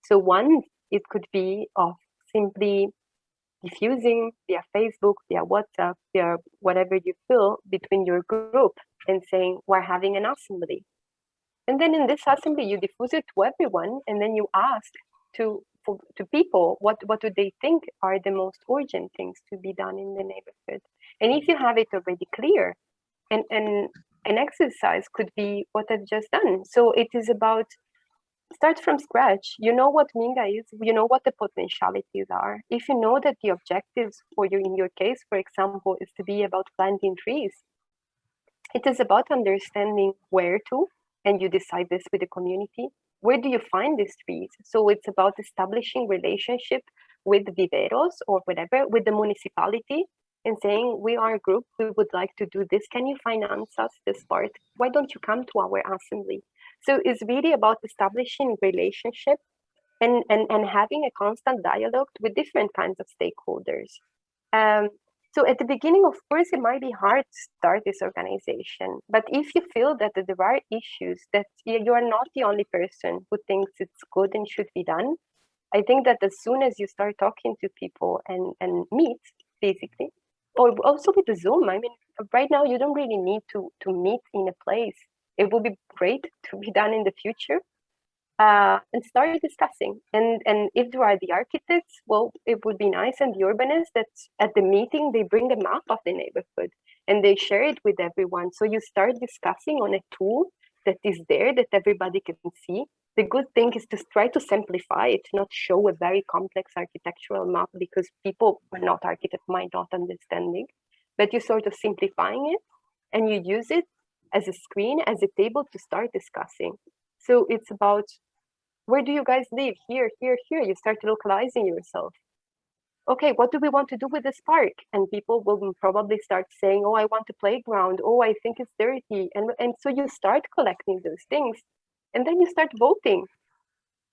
So one, it could be of simply diffusing via Facebook, via WhatsApp, via whatever you feel between your group and saying, we're having an assembly. And then in this assembly, you diffuse it to everyone, and then you ask to people, what do they think are the most urgent things to be done in the neighborhood? And if you have it already clear, and an exercise could be what I've just done. So it is about start from scratch. You know what Minga is, you know what the potentialities are. If you know that the objectives for you, in your case, for example, is to be about planting trees, it is about understanding where to, and you decide this with the community. Where do you find these trees? So it's about establishing relationship with viveros or whatever, with the municipality, and saying, we are a group, we would like to do this. Can you finance us this part? Why don't you come to our assembly? So it's really about establishing relationship and having a constant dialogue with different kinds of stakeholders. So at the beginning, of course, it might be hard to start this organization. But if you feel that there are issues, that you are not the only person who thinks it's good and should be done, I think that as soon as you start talking to people and meet physically, or also with the Zoom, I mean, right now you don't really need to meet in a place. It would be great to be done in the future, and start discussing. And if there are the architects, well, it would be nice, and the urbanists, that at the meeting they bring a map of the neighborhood and they share it with everyone. So you start discussing on a tool that is there that everybody can see. The good thing is to try to simplify it, not show a very complex architectural map, because people who are not architects might not understand it. But you're sort of simplifying it, and you use it as a screen, as a table to start discussing. So it's about, where do you guys live? Here, here, here. You start localizing yourself. Okay, what do we want to do with this park? And people will probably start saying, oh, I want a playground. Oh, I think it's dirty. And so you start collecting those things. And then you start voting.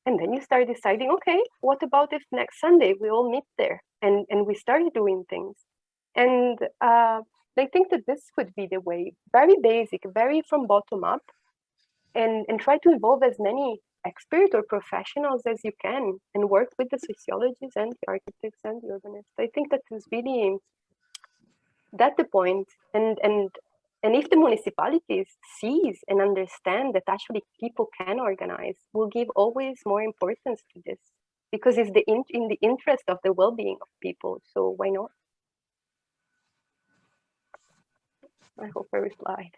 And then you start deciding, okay, what about if next Sunday we all meet there and we start doing things? And I think that this could be the way, very basic, very from bottom up, and try to involve as many experts or professionals as you can, and work with the sociologists and the architects and the urbanists. I think that is really, that's the point. And if the municipalities sees and understand that actually people can organize, will give always more importance to this, because it's in the interest of the well-being of people. So why not? I hope I replied.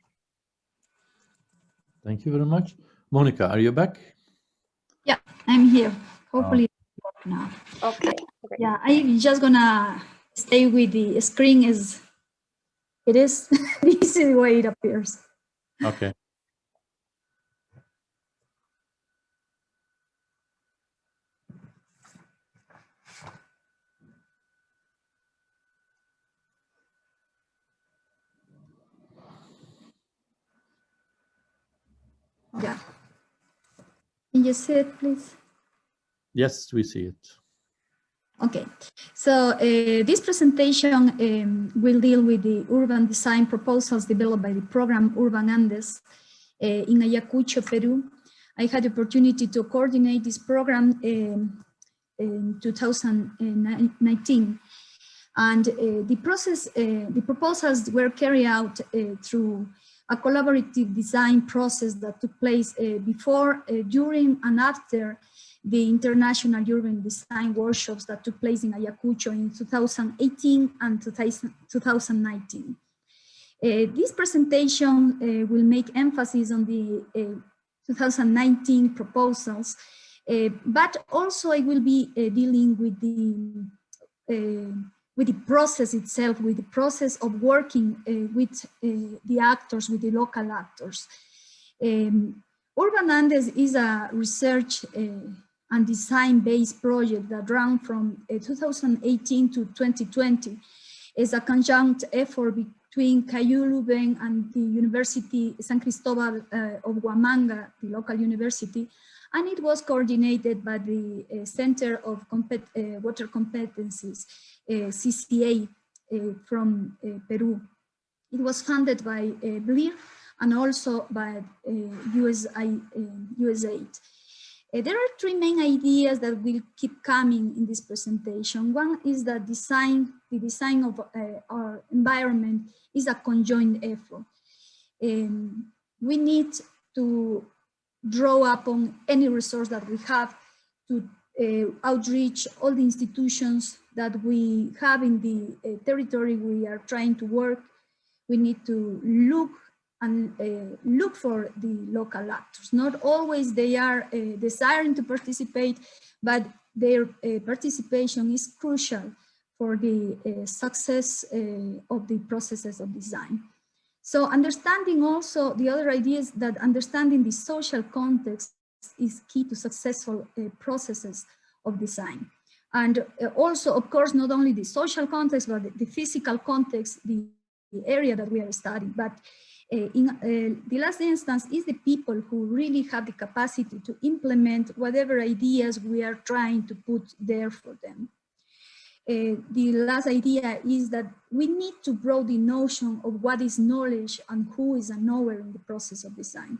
Thank you very much. Mónica, are you back? Yeah, I'm here. Hopefully it works now. Okay, great. Yeah, I'm just gonna stay with the screen as it is. This is the way it appears. Okay. Yeah. Can you see it, please? Yes, we see it. Okay, so this presentation will deal with the urban design proposals developed by the program Urban Andes in Ayacucho, Peru. I had the opportunity to coordinate this program in 2019. And the proposals were carried out through a collaborative design process that took place before, during, and after the International Urban Design Workshops that took place in Ayacucho in 2018 and 2019. This presentation will make emphasis on the 2019 proposals, but also I will be dealing with the process itself, with the process of working with the actors, with the local actors. Urban Andes is a research and design-based project that ran from 2018 to 2020 as a conjunct effort between CAIU and the University San Cristobal of Huamanga, the local university, and it was coordinated by the Center of Water Competencias, CCA, from Peru. It was funded by BLIR and also by USAID. There are three main ideas that will keep coming in this presentation. One is that the design of our environment is a conjoined effort. We need to draw upon any resource that we have to outreach all the institutions that we have in the territory we are trying to work. We need to look and look for the local actors. Not always they are desiring to participate, but their participation is crucial for the success of the processes of design. So understanding also, the other idea is that understanding the social context is key to successful processes of design. And also, of course, not only the social context, but the physical context, the area that we are studying, but in the last instance is the people who really have the capacity to implement whatever ideas we are trying to put there for them. The last idea is that we need to grow the notion of what is knowledge and who is a knower in the process of design.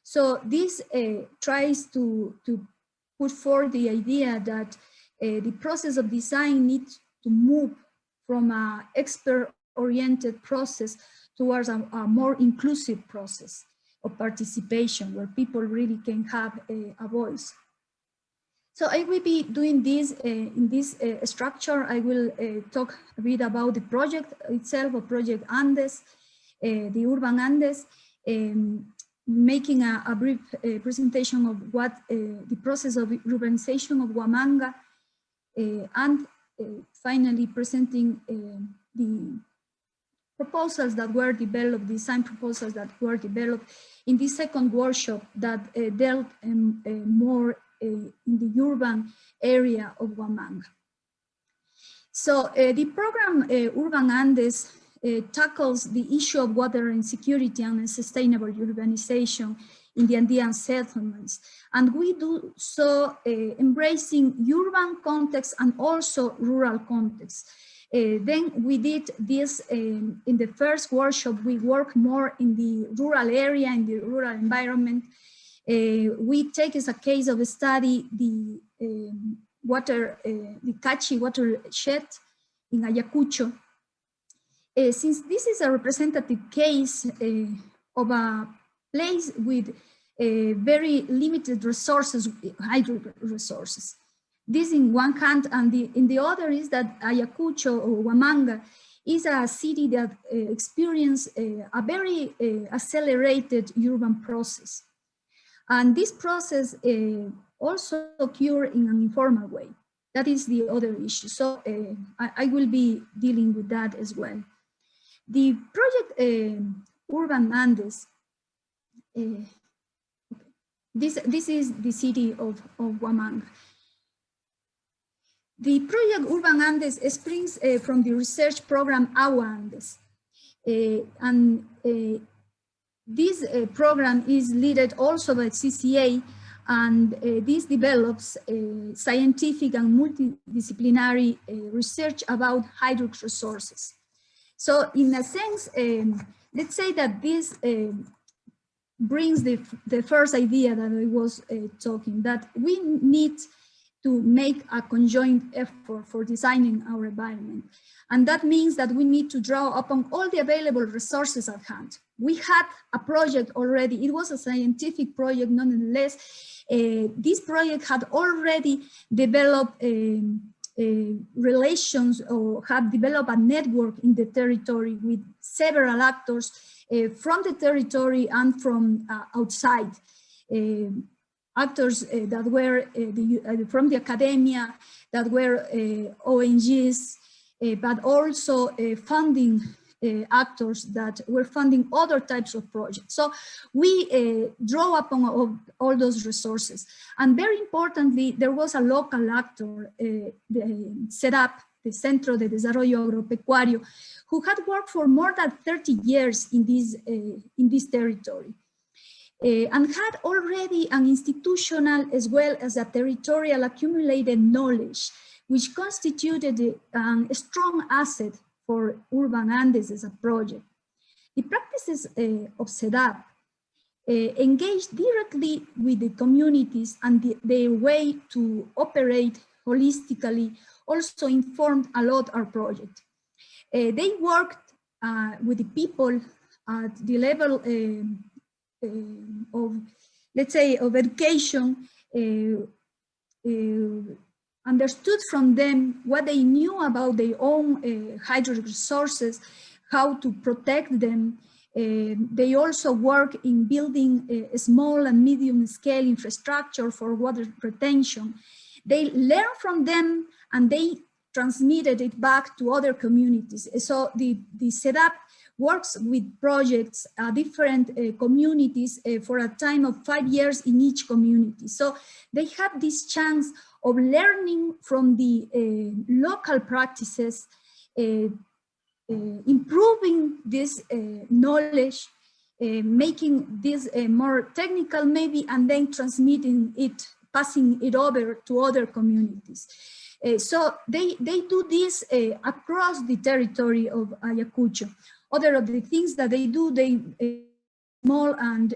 So this tries to put forth the idea that the process of design needs to move from an expert-oriented process towards a more inclusive process of participation where people really can have a voice. So I will be doing this in this structure. I will talk a bit about the project itself, of Project Andes, the Urban Andes, making a brief presentation of what the process of urbanization of Huamanga, and finally presenting the proposals that were developed, design proposals that were developed in the second workshop that dealt more in the urban area of Huamanga. So the program Urban Andes tackles the issue of water insecurity and sustainable urbanization in the Andean settlements. And we do so embracing urban context and also rural context. Then we did this in the first workshop. We work more in the rural area, in the rural environment. We take as a case of study the the Cachi watershed in Ayacucho. Since this is a representative case of a place with very limited resources, hydro resources. This in one hand, and in the other is that Ayacucho or Huamanga is a city that experienced a very accelerated urban process. And this process also occurred in an informal way. That is the other issue. So I will be dealing with that as well. The project Urban Andes, this is the city of Huamanga. The project Urban Andes springs from the research program Agua Andes. This program is led also by CCA, and this develops scientific and multidisciplinary research about hydric resources. So in a sense, let's say that this brings the first idea that I was talking, that we need to make a conjoint effort for designing our environment. And that means that we need to draw upon all the available resources at hand. We had a project already, it was a scientific project nonetheless. This project had already developed relations or had developed a network in the territory with several actors from the territory and from outside. Actors that were from the academia, that were ONGs, but also funding actors that were funding other types of projects. So we draw upon all those resources. And very importantly, there was a local actor set up, the Centro de Desarrollo Agropecuario, who had worked for more than 30 years in this territory. And had already an institutional as well as a territorial accumulated knowledge, which constituted a strong asset for Urban Andes as a project. The practices of SEDAP engaged directly with the communities, and their way to operate holistically also informed a lot our project. They worked with the people at the level of, let's say, of education, understood from them what they knew about their own hydric resources, how to protect them, They also work in building a small and medium scale infrastructure for water retention. They learn from them and they transmitted it back to other communities. So the setup works with projects, different communities for a time of 5 years in each community. So they have this chance of learning from the local practices, improving this knowledge, making this more technical maybe, and then transmitting it, passing it over to other communities. So they do this across the territory of Ayacucho. Other of the things that they do, they small and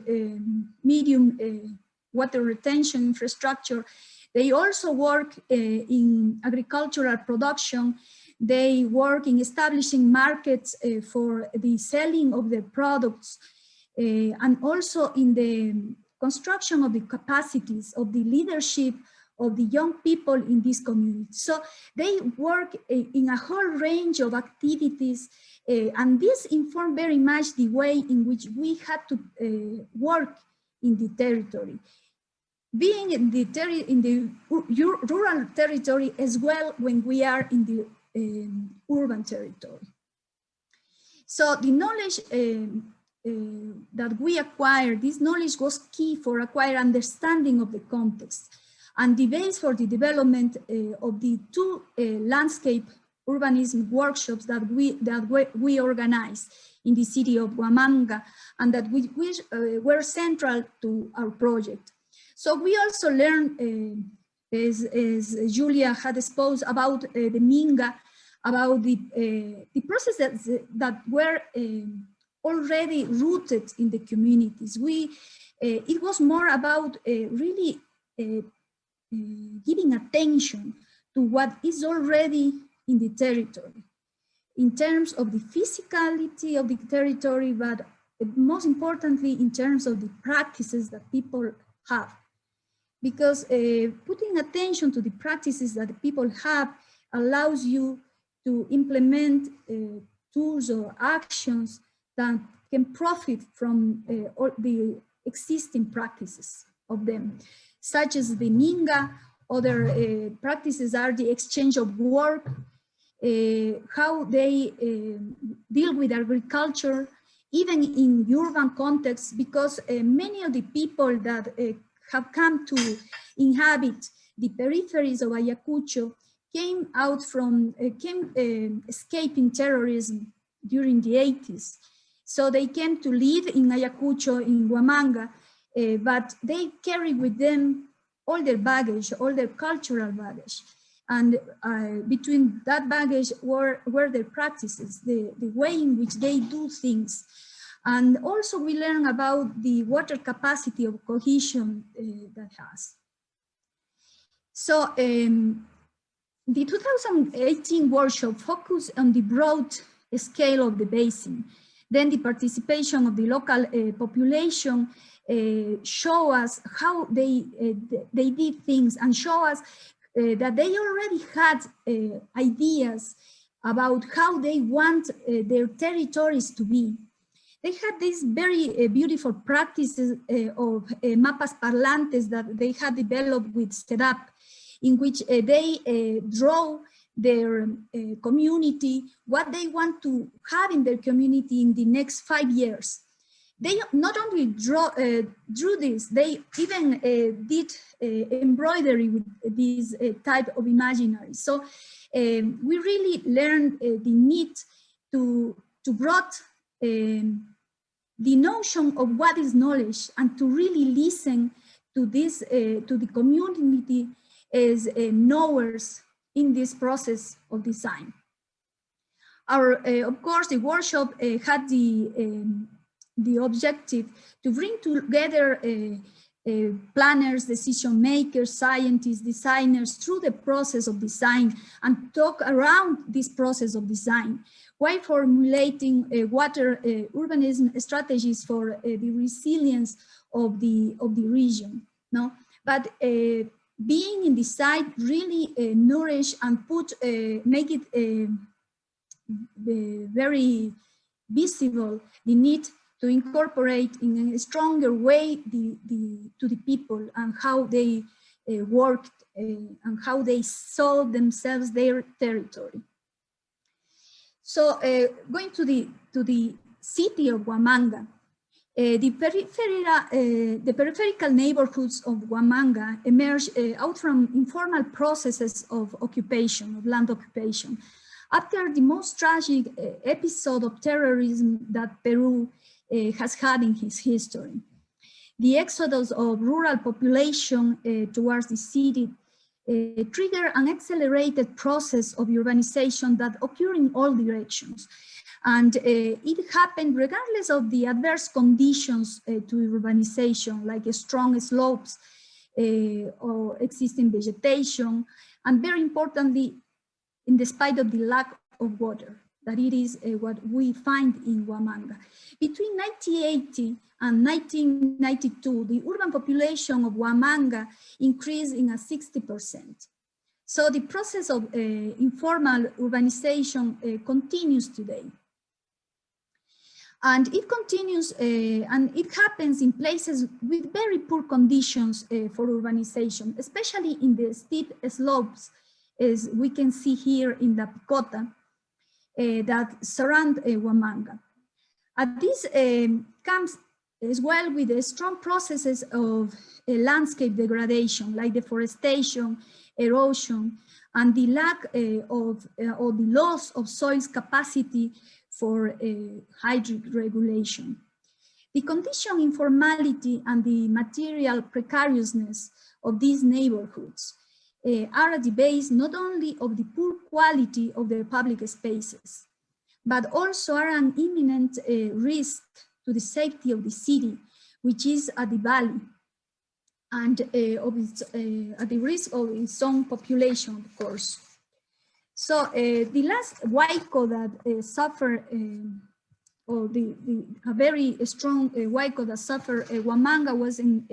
medium water retention infrastructure. They also work in agricultural production. They work in establishing markets for the selling of their products, and also in the construction of the capacities of the leadership of the young people in this community. So they work in a whole range of activities, and this informed very much the way in which we had to work in the territory. Being in the rural territory as well when we are in the urban territory. So the knowledge that we acquired, this knowledge was key for acquiring understanding of the context and the base for the development of the two landscape urbanism workshops that we organized in the city of Huamanga, and that were central to our project. So we also learned, as Giulia had exposed, about the Minga, about the processes that were already rooted in the communities. It was more about really giving attention to what is already in the territory, in terms of the physicality of the territory, but most importantly, in terms of the practices that people have. Because putting attention to the practices that the people have allows you to implement tools or actions that can profit from all the existing practices of them, such as the Minga. Other practices are the exchange of work, how they deal with agriculture, even in urban contexts, because many of the people that have come to inhabit the peripheries of Ayacucho came out from, escaping terrorism during the 80s. So they came to live in Ayacucho, in Huamanga, but they carry with them all their baggage, all their cultural baggage. And between that baggage were their practices, the way in which they do things. And also we learn about the water capacity of cohesion that has. So the 2018 workshop focused on the broad scale of the basin. Then the participation of the local population show us how they did things, and show us that they already had ideas about how they want their territories to be. They had these very beautiful practices of mapas parlantes that they had developed with SEDAP, in which they draw their community, what they want to have in their community in the next 5 years. They not only drew this, they even did embroidery with this type of imaginary. So we really learned the need to brought the notion of what is knowledge, and to really listen to this, to the community as knowers in this process of design. Our, of course, the workshop had the objective to bring together planners, decision makers, scientists, designers through the process of design, and talk around this process of design, while formulating water urbanism strategies for the resilience of the region. No, but being in the site really nourish and put make it very visible the need to incorporate in a stronger way to the people and how they worked and how they saw themselves, their territory. So going to the city of Huamanga, the peripheral neighborhoods of Huamanga emerged out from informal processes of occupation, of land occupation, after the most tragic episode of terrorism that Peru has had in its history. The exodus of rural population towards the city triggered an accelerated process of urbanization that occurred in all directions. And it happened regardless of the adverse conditions to urbanization, like strong slopes or existing vegetation, and very importantly, in spite of the lack of water, that it is what we find in Huamanga. Between 1980 and 1992, the urban population of Huamanga increased in 60%. So the process of informal urbanization continues today. And it continues, and it happens in places with very poor conditions for urbanization, especially in the steep slopes, as we can see here in the Picota, that surround Huamanga. And this comes as well with the strong processes of landscape degradation, like deforestation, erosion, and the lack of, or the loss of soil's capacity for hydric regulation. The condition informality and the material precariousness of these neighborhoods are at the base not only of the poor quality of their public spaces, but also are an imminent risk to the safety of the city, which is at the valley, and at the risk of its own population, of course. So the last Huayco that suffered, or a very strong Huayco that suffered Huamanga was in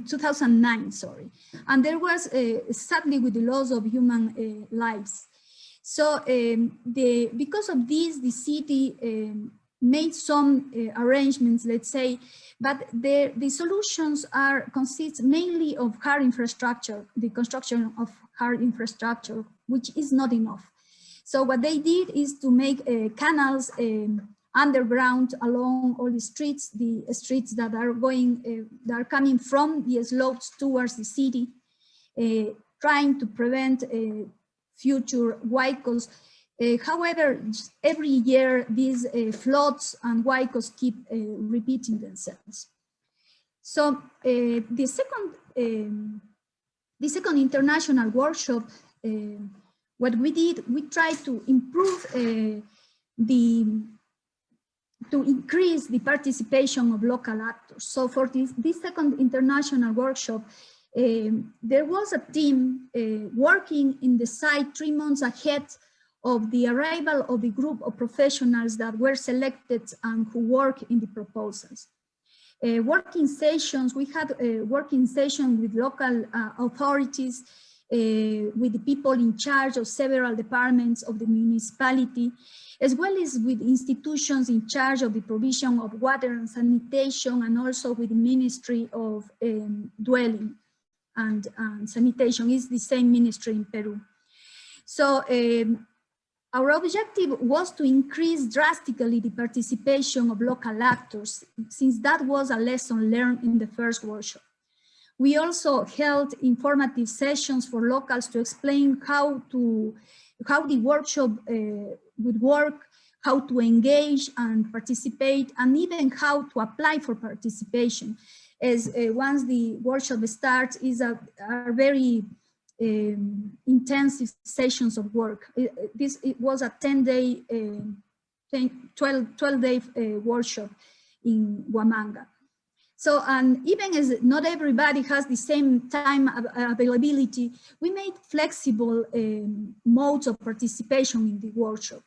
2009, sorry. And there was, sadly, with the loss of human lives. So because of this, the city made some arrangements, let's say, but the solutions consist mainly of hard infrastructure, the construction of hard infrastructure, which is not enough. So what they did is to make canals underground along all the streets that are going, that are coming from the slopes towards the city, trying to prevent future Huaycos. However, every year these floods and Huaycos keep repeating themselves. So the second international workshop, what we did, we tried to improve to increase the participation of local actors. So for this second international workshop, there was a team working in the site 3 months ahead of the arrival of the group of professionals that were selected and who work in the proposals. Working sessions, we had a working session with local authorities, with the people in charge of several departments of the municipality, as well as with institutions in charge of the provision of water and sanitation, and also with the Ministry of Dwelling and Sanitation. Is the same ministry in Peru. So our objective was to increase drastically the participation of local actors, since that was a lesson learned in the first workshop. We also held informative sessions for locals to explain how the workshop would work, how to engage and participate, and even how to apply for participation. As once the workshop starts, are very intensive sessions of work. It was a 12-day workshop in Huamanga. So, and even as not everybody has the same time availability, we made flexible modes of participation in the workshop.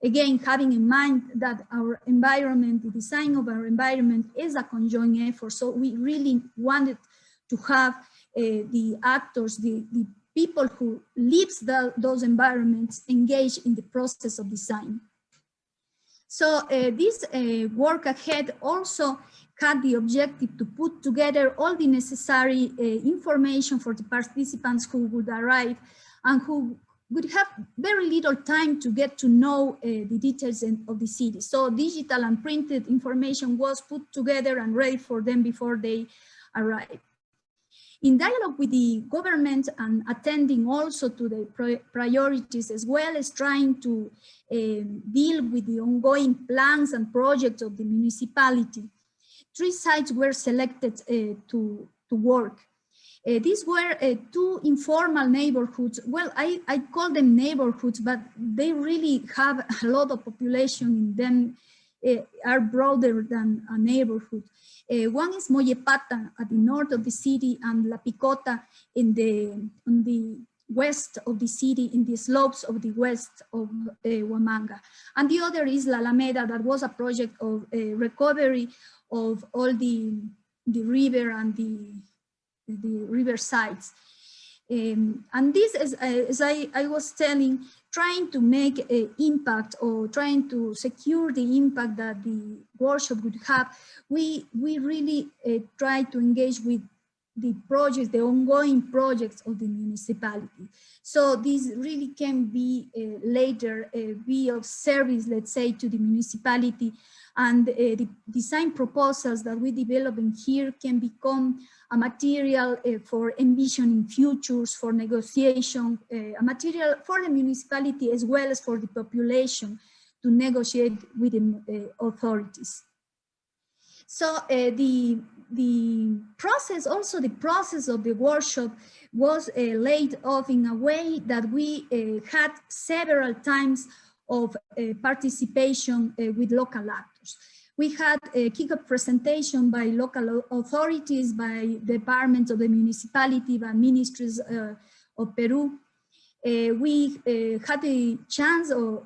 Again, having in mind that our environment, the design of our environment is a conjoint effort. So we really wanted to have the actors, the people who live those environments engaged in the process of design. So this work ahead also had the objective to put together all the necessary information for the participants who would arrive and who would have very little time to get to know the details of the city. So digital and printed information was put together and ready for them before they arrived. In dialogue with the government and attending also to the priorities, as well as trying to deal with the ongoing plans and projects of the municipality, 3 sites were selected to work. These were 2 informal neighborhoods. Well, I call them neighborhoods, but they really have a lot of population in them, are broader than a neighborhood. One is Mollepata at the north of the city, and La Picota on the west of the city, in the slopes of the west of Huamanga. And the other is La Alameda, that was a project of recovery of all the river and the river sides. And this, as I was telling, trying to make an impact or trying to secure the impact that the workshop would have, we really try to engage with the projects, the ongoing projects of the municipality. So this really can be later be of service, let's say, to the municipality, and the design proposals that we develop in here can become a material for envisioning futures, for negotiation, a material for the municipality as well as for the population to negotiate with the authorities. So the process of the workshop was laid off in a way that we had several times of participation with local actors. We had a kickoff presentation by local authorities, by departments of the municipality, by ministries of Peru. We had a chance, or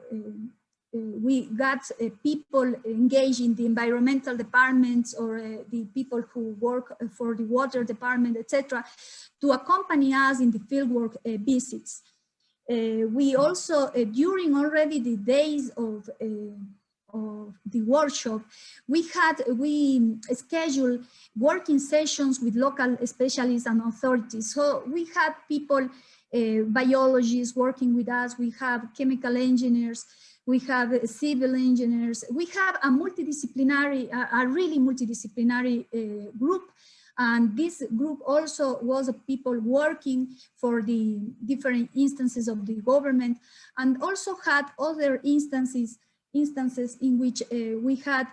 we got people engaged in the environmental departments, or the people who work for the water department, etc., to accompany us in the fieldwork visits. We also, during already the days of the workshop, we scheduled working sessions with local specialists and authorities. So we had people, biologists working with us, we have chemical engineers, we have civil engineers, we have a multidisciplinary, a really multidisciplinary group. And this group also was of people working for the different instances of the government, and also had other instances in which we had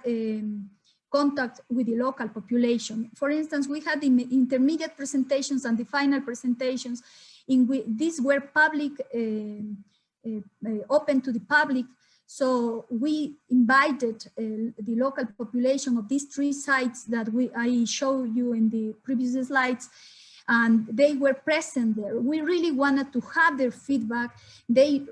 contact with the local population. For instance, we had the intermediate presentations and the final presentations in which these were public, open to the public. So we invited the local population of these 3 sites that I showed you in the previous slides, and they were present there. We really wanted to have their feedback. They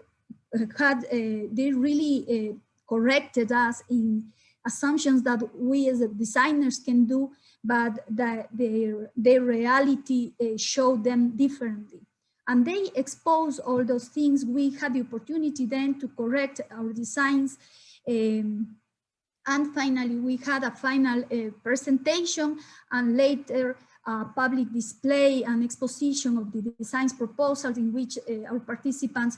really corrected us in assumptions that we as designers can do, but that their reality showed them differently. And they exposed all those things. We had the opportunity then to correct our designs. And finally, we had a final presentation, and later a public display and exposition of the designs proposals, in which our participants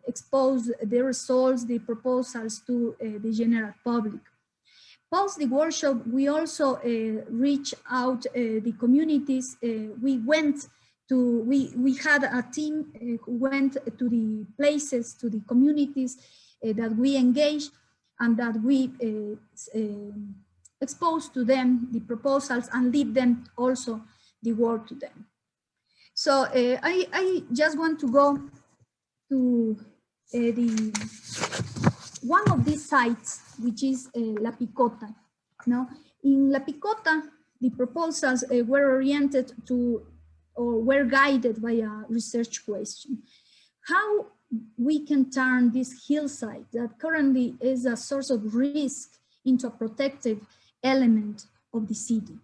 exposed the results, the proposals to the general public. Post the workshop, we also reached out the communities. We had a team who went to the places, to the communities that we engaged, and that we exposed to them the proposals and lead them also the work to them. So I just want to go to one of these sites, which is La Picota. Now, in La Picota, the proposals were oriented to, or were guided by a research question: how we can turn this hillside that currently is a source of risk into a protective element of the city.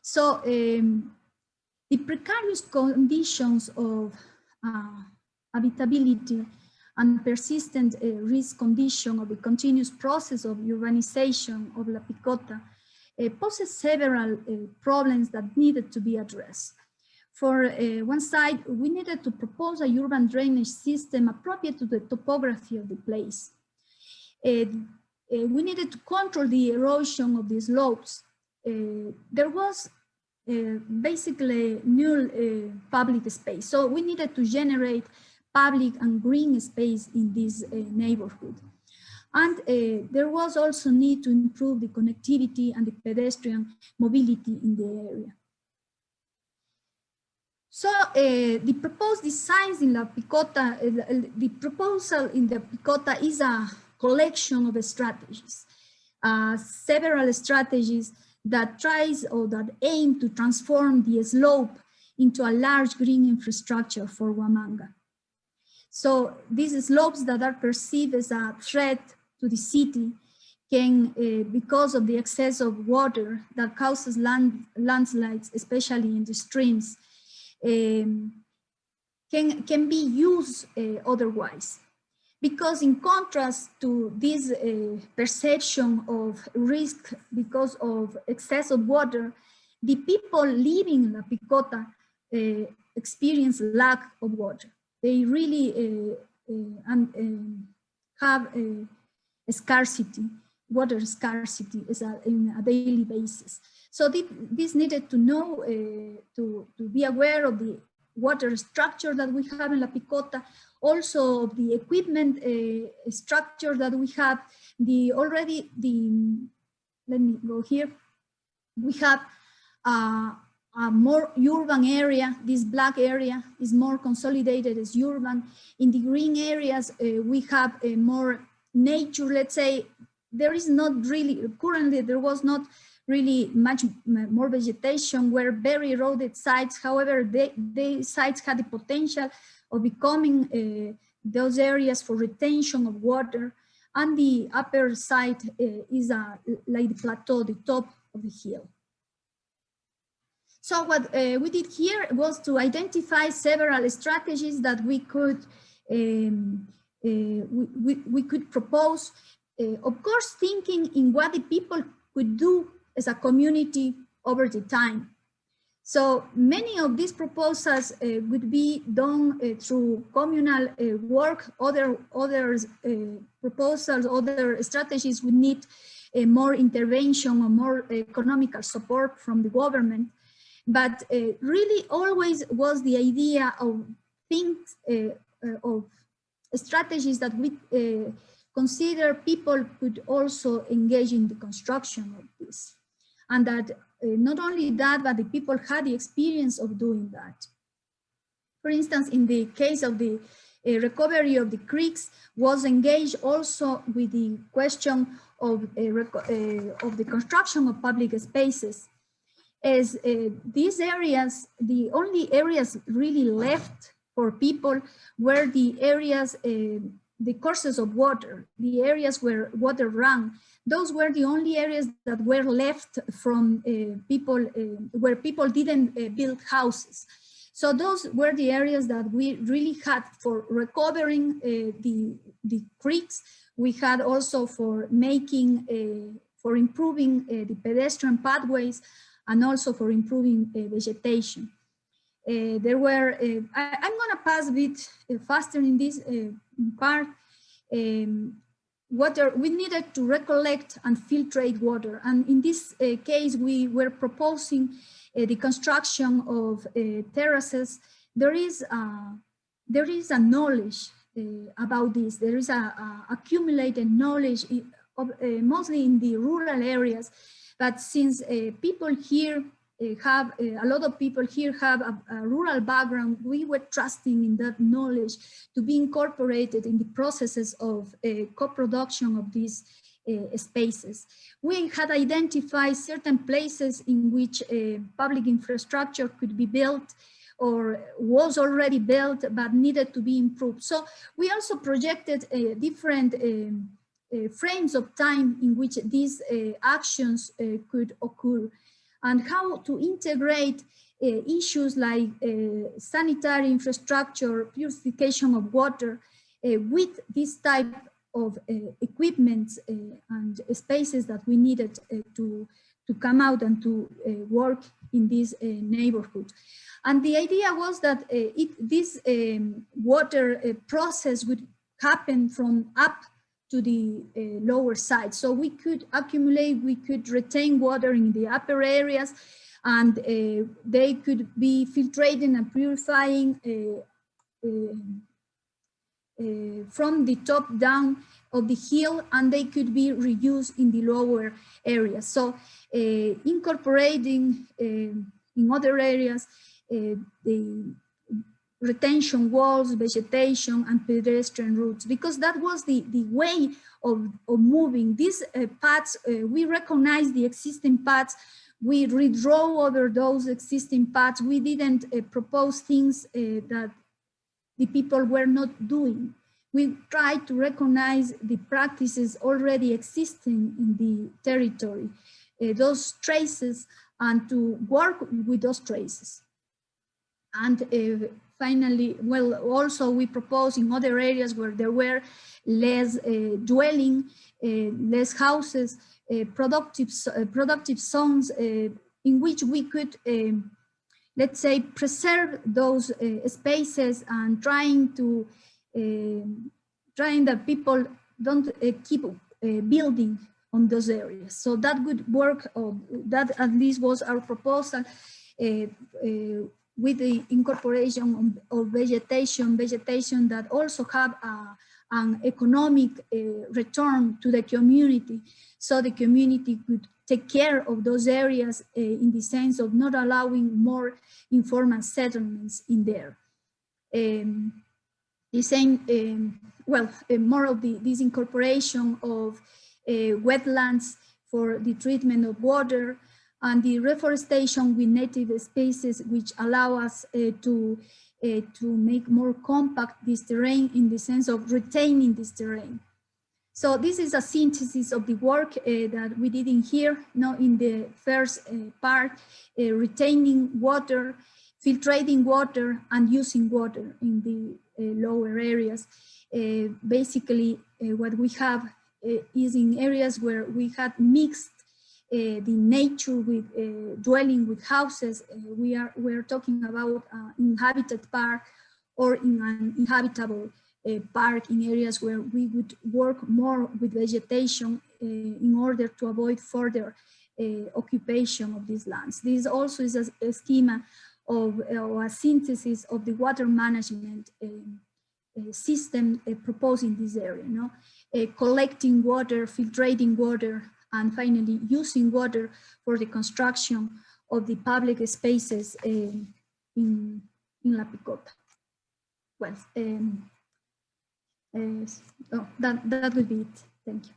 So the precarious conditions of habitability and persistent risk condition of the continuous process of urbanization of La Picota poses several problems that needed to be addressed. For one side, we needed to propose a urban drainage system appropriate to the topography of the place. We needed to control the erosion of the slopes. There was basically null public space, so we needed to generate public and green space in this neighborhood. And there was also need to improve the connectivity and the pedestrian mobility in the area. So the proposed designs in La Picota, the proposal in La Picota is a collection of strategies, several strategies that tries or that aim to transform the slope into a large green infrastructure for Huamanga. So these slopes that are perceived as a threat to the city can, because of the excess of water that causes landslides, especially in the streams, can be used otherwise. Because in contrast to this perception of risk because of excess of water, the people living in La Picota experience lack of water. They really have a scarcity, water scarcity is in a daily basis. So this needed to know, to be aware of the water structure that we have in La Picota, also the equipment structure that we have, let me go here. We have a more urban area. This black area is more consolidated as urban. In the green areas, we have a more nature, let's say. There is not really, currently there was not really much more vegetation, were very eroded sites. However, they sites had the potential of becoming those areas for retention of water. And the upper side is like the plateau, the top of the hill. So what we did here was to identify several strategies that we could propose. Of course, thinking in what the people could do as a community over the time. So many of these proposals would be done through communal work. Other proposals, other strategies would need more intervention or more economical support from the government. But really always was the idea of things, of strategies that we consider people could also engage in the construction of this. And that not only that, but the people had the experience of doing that. For instance, in the case of the recovery of the creeks, was engaged also with the question of the construction of public spaces. As these areas, the only areas really left for people were the areas, the courses of water, the areas where water ran. Those were the only areas that were left from people, where people didn't build houses. So those were the areas that we really had for recovering the creeks. We had also for making, for improving the pedestrian pathways, and also for improving vegetation. There were, I'm gonna pass a bit faster in this part. Water, we needed to recollect and filtrate water. And in this case, we were proposing the construction of terraces. There is a knowledge about this. There is a accumulated knowledge of, mostly in the rural areas. But since people here have, a lot of people here have a rural background, we were trusting in that knowledge to be incorporated in the processes of co-production of these spaces. We had identified certain places in which public infrastructure could be built or was already built but needed to be improved. So we also projected different frames of time in which these actions could occur, and how to integrate issues like sanitary infrastructure, purification of water, with this type of equipment and spaces that we needed to come out and to work in this neighborhood. And the idea was that this water process would happen from up to the lower side. So we could accumulate, we could retain water in the upper areas, and they could be filtrating and purifying from the top down of the hill, and they could be reused in the lower areas. So incorporating in other areas the retention walls, vegetation, and pedestrian routes, because that was the way of moving. These paths, we recognize the existing paths, we redraw over those existing paths. We didn't propose things that the people were not doing. We tried to recognize the practices already existing in the territory, those traces, and to work with those traces. And finally, well, also we propose in other areas where there were less dwelling, less houses, productive zones in which we could, let's say, preserve those spaces, and trying that people don't keep building on those areas. So that would work, that at least was our proposal, with the incorporation of vegetation that also have an economic return to the community, so the community could take care of those areas in the sense of not allowing more informal settlements in there. The same, more of this incorporation of wetlands for the treatment of water, and the reforestation with native species, which allow us to make more compact this terrain in the sense of retaining this terrain. So this is a synthesis of the work that we did in here. Now in the first part, retaining water, filtrating water, and using water in the lower areas. Basically, what we have is in areas where we had mixed the nature with dwelling with houses. We're talking about inhabited park, or in an inhabitable park, in areas where we would work more with vegetation in order to avoid further occupation of these lands. This also is a schema of a synthesis of the water management system proposed in this area, collecting water, filtrating water, and finally using water for the construction of the public spaces in La Picota. Well, that would be it. Thank you.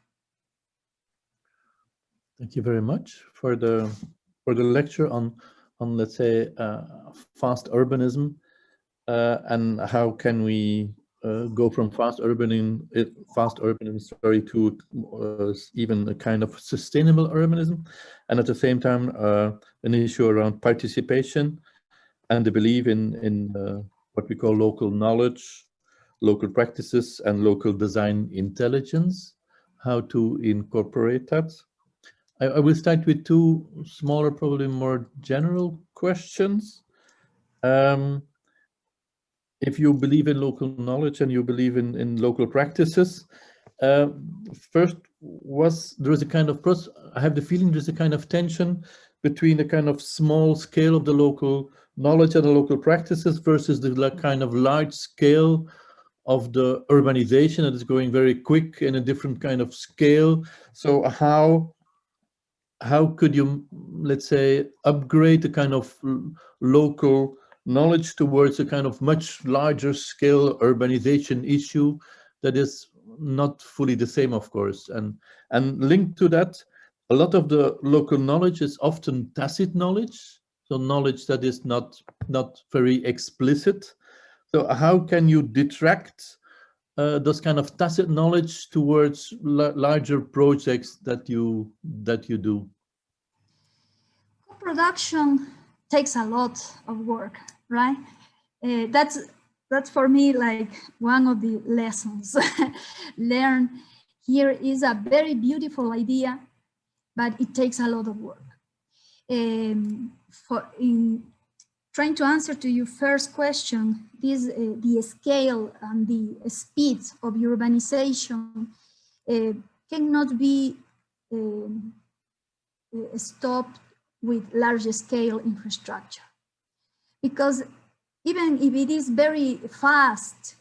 Thank you very much for the lecture on let's say fast urbanism, and how can we go from fast urbanism to even a kind of sustainable urbanism, and at the same time an issue around participation and the belief in what we call local knowledge, local practices, and local design intelligence, how to incorporate that. I will start with two smaller, probably more general questions. If you believe in local knowledge and you believe in local practices, first, there is a kind of, I have the feeling there's a kind of tension between the kind of small scale of the local knowledge and the local practices versus the kind of large scale of the urbanization that is going very quick in a different kind of scale. So how could you, let's say, upgrade the kind of local knowledge towards a kind of much larger scale urbanization issue that is not fully the same, of course, and linked to that, a lot of the local knowledge is often tacit knowledge, so knowledge that is not very explicit. So how can you detract those kind of tacit knowledge towards larger projects that you do? Co-production takes a lot of work, right? That's that's for me like one of the lessons learned here. Is a very beautiful idea, but it takes a lot of work. In trying to answer to your first question, the scale and the speed of urbanization cannot be stopped with large scale infrastructure. Because even if it is very fast,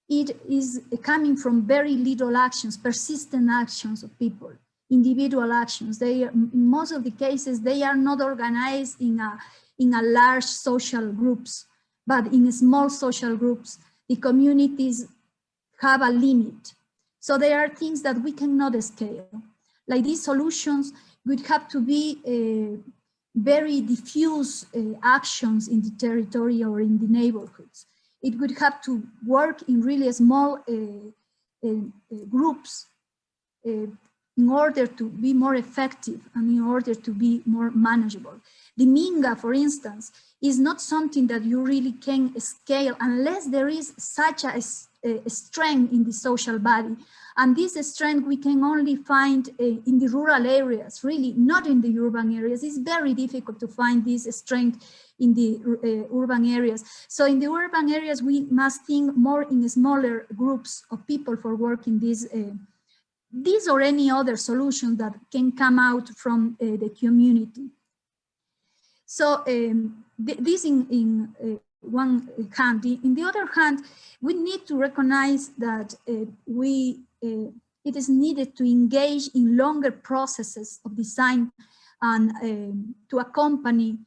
it is coming from very little actions, persistent actions of people, individual actions. They, in most of the cases, they are not organized in a large social groups, but in small social groups. The communities have a limit. So there are things that we cannot scale. Like these solutions would have to be very diffuse actions in the territory or in the neighborhoods. It would have to work in really small groups in order to be more effective and in order to be more manageable. The Minga, for instance, is not something that you really can scale unless there is such a strength in the social body. And this strength we can only find in the rural areas, really, not in the urban areas. It's very difficult to find this strength in the urban areas. So in the urban areas, we must think more in smaller groups of people for working this or any other solution that can come out from the community. So this in one hand. In the other hand, we need to recognize that it is needed to engage in longer processes of design and to accompany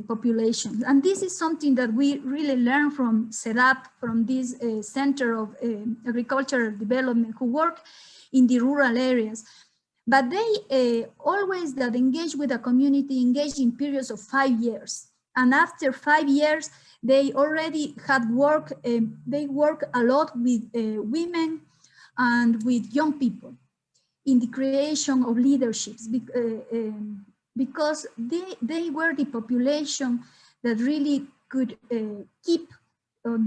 populations. And this is something that we really learn from CEDAP, from this Center of Agricultural Development, who work in the rural areas. But they always that engage with a community engage in periods of 5 years. And after 5 years, they already had work, they work a lot with women and with young people in the creation of leaderships, because they were the population that really could keep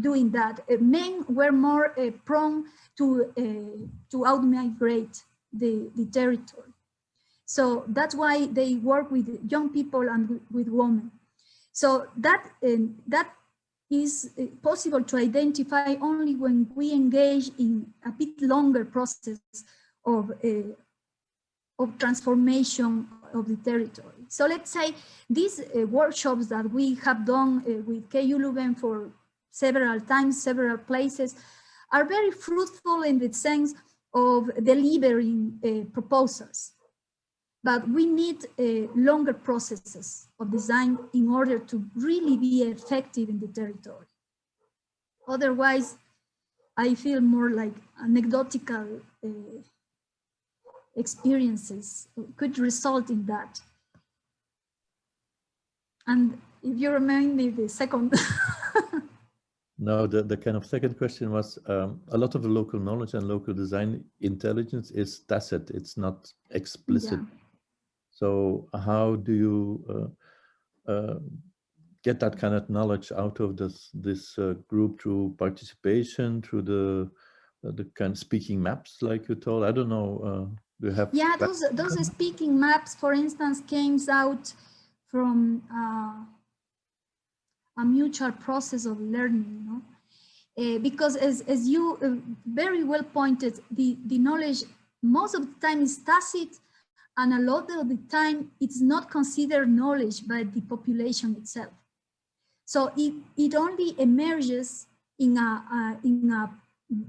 doing that. Men were more prone to out-migrate the territory. So that's why they work with young people and with women. So that is possible to identify only when we engage in a bit longer process of transformation of the territory. So let's say these workshops that we have done with KU Leuven for several times, several places, are very fruitful in the sense of delivering proposals. But we need longer processes of design in order to really be effective in the territory. Otherwise, I feel more like anecdotal experiences could result in that. And if you remind me the second. No, the kind of second question was a lot of the local knowledge and local design intelligence is tacit, it's not explicit. Yeah. So how do you get that kind of knowledge out of this group through participation, through the kind of speaking maps, like you told? I don't know. Do you have? Yeah, those speaking maps, for instance, came out from a mutual process of learning, you know? Because as you very well pointed, the knowledge most of the time is tacit, and a lot of the time it's not considered knowledge by the population itself. So it only emerges in a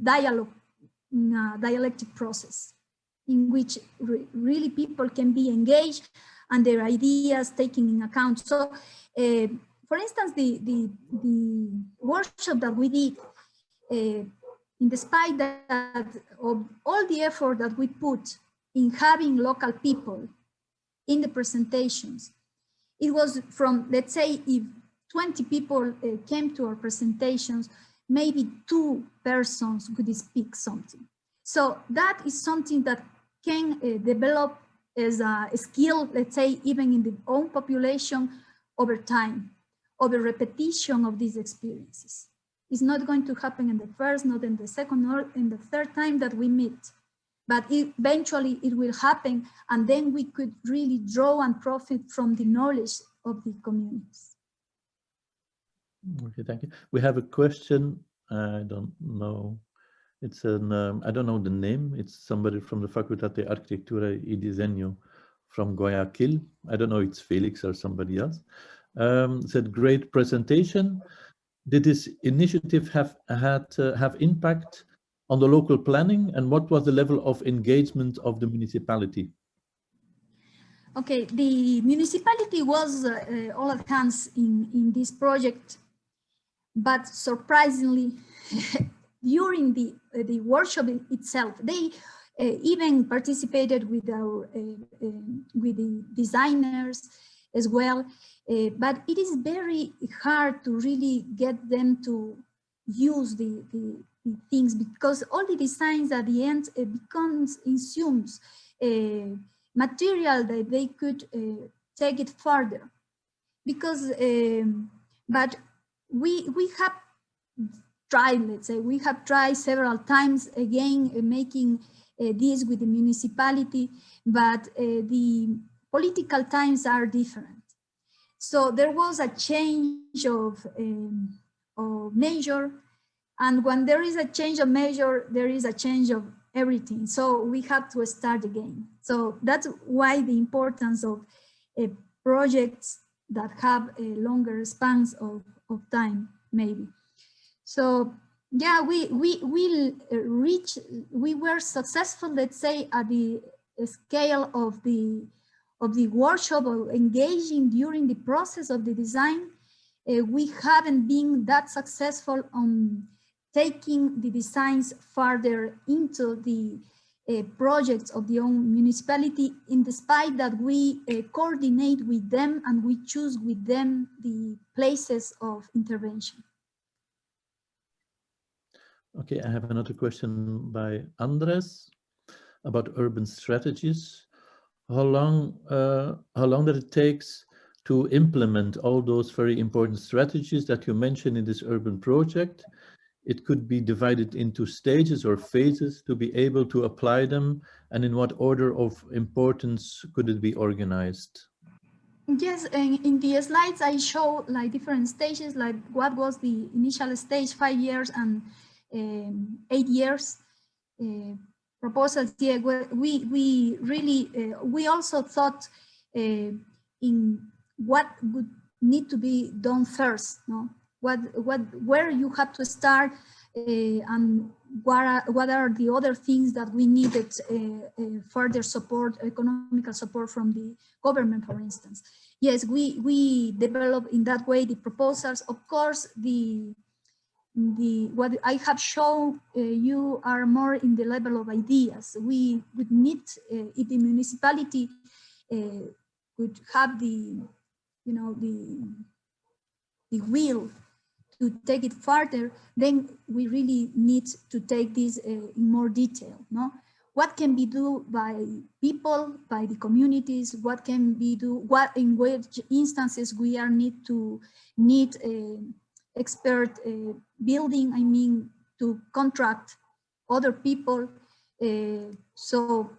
dialogue, in a dialectic process, in which really people can be engaged and their ideas taken in account. So, for instance, the workshop that we did, in despite that of all the effort that we put in having local people in the presentations, it was from, let's say, if 20 people came to our presentations, maybe 2 persons could speak something. So that is something that can develop as a skill, let's say, even in the own population over time, over repetition of these experiences. It's not going to happen in the first, not in the second, or in the third time that we meet. But eventually it will happen, and then we could really draw and profit from the knowledge of the communities. Okay, thank you. We have a question. I don't know. It's an I don't know the name. It's somebody from the Facultad de Arquitectura y Diseño from Guayaquil. I don't know. It's Felix or somebody else. Said great presentation. Did this initiative have impact on the local planning, and what was the level of engagement of the municipality? Okay, the municipality was all at hands in this project, but surprisingly, during the workshop itself, they even participated with the designers as well. But it is very hard to really get them to use the things, because all the designs at the end assumes material that they could take it further. Because, but we have tried, let's say, we have tried several times again making this with the municipality, but the political times are different. So there was a change of measure, and when there is a change of measure, there is a change of everything. So we have to start again. So that's why the importance of projects that have a longer spans of time, maybe. So yeah, we were successful, let's say, at the scale of the workshop, of engaging during the process of the design. We haven't been that successful on taking the designs further into the projects of the own municipality, in despite that we coordinate with them and we choose with them the places of intervention. Okay, I have another question by Andres about urban strategies. How long does it takes to implement all those very important strategies that you mentioned in this urban project? It could be divided into stages or phases to be able to apply them, and in what order of importance could it be organized? Yes, and in the slides I show like different stages, like what was the initial stage, 5 years and 8 years proposals. Yeah, we really we also thought in what would need to be done first, no? Where you have to start, and what are the other things that we needed further support, economical support from the government, for instance. Yes, we develop in that way the proposals. Of course, what I have shown you are more in the level of ideas. We would need, if the municipality would have the will to take it further, then we really need to take this in more detail. No, what can be done by people, by the communities? What can be done? What in which instances we are need expert building? I mean, to contract other people. So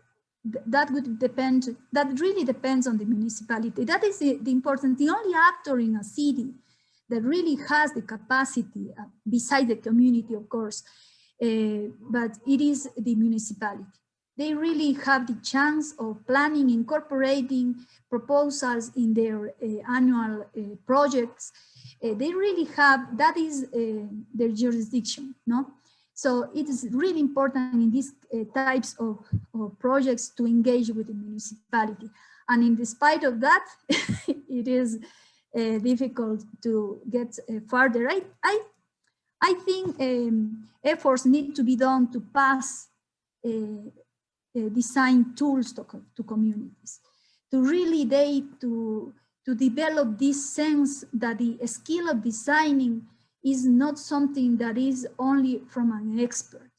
that would depend. That really depends on the municipality. That is the important. The only actor in a city that really has the capacity, beside the community, of course, but it is the municipality. They really have the chance of planning, incorporating proposals in their annual projects. They really have, that is their jurisdiction, no? So it is really important in these types of projects to engage with the municipality. And in despite of that, it is difficult to get further. I think efforts need to be done to pass design tools to communities, to really to develop this sense that the skill of designing is not something that is only from an expert,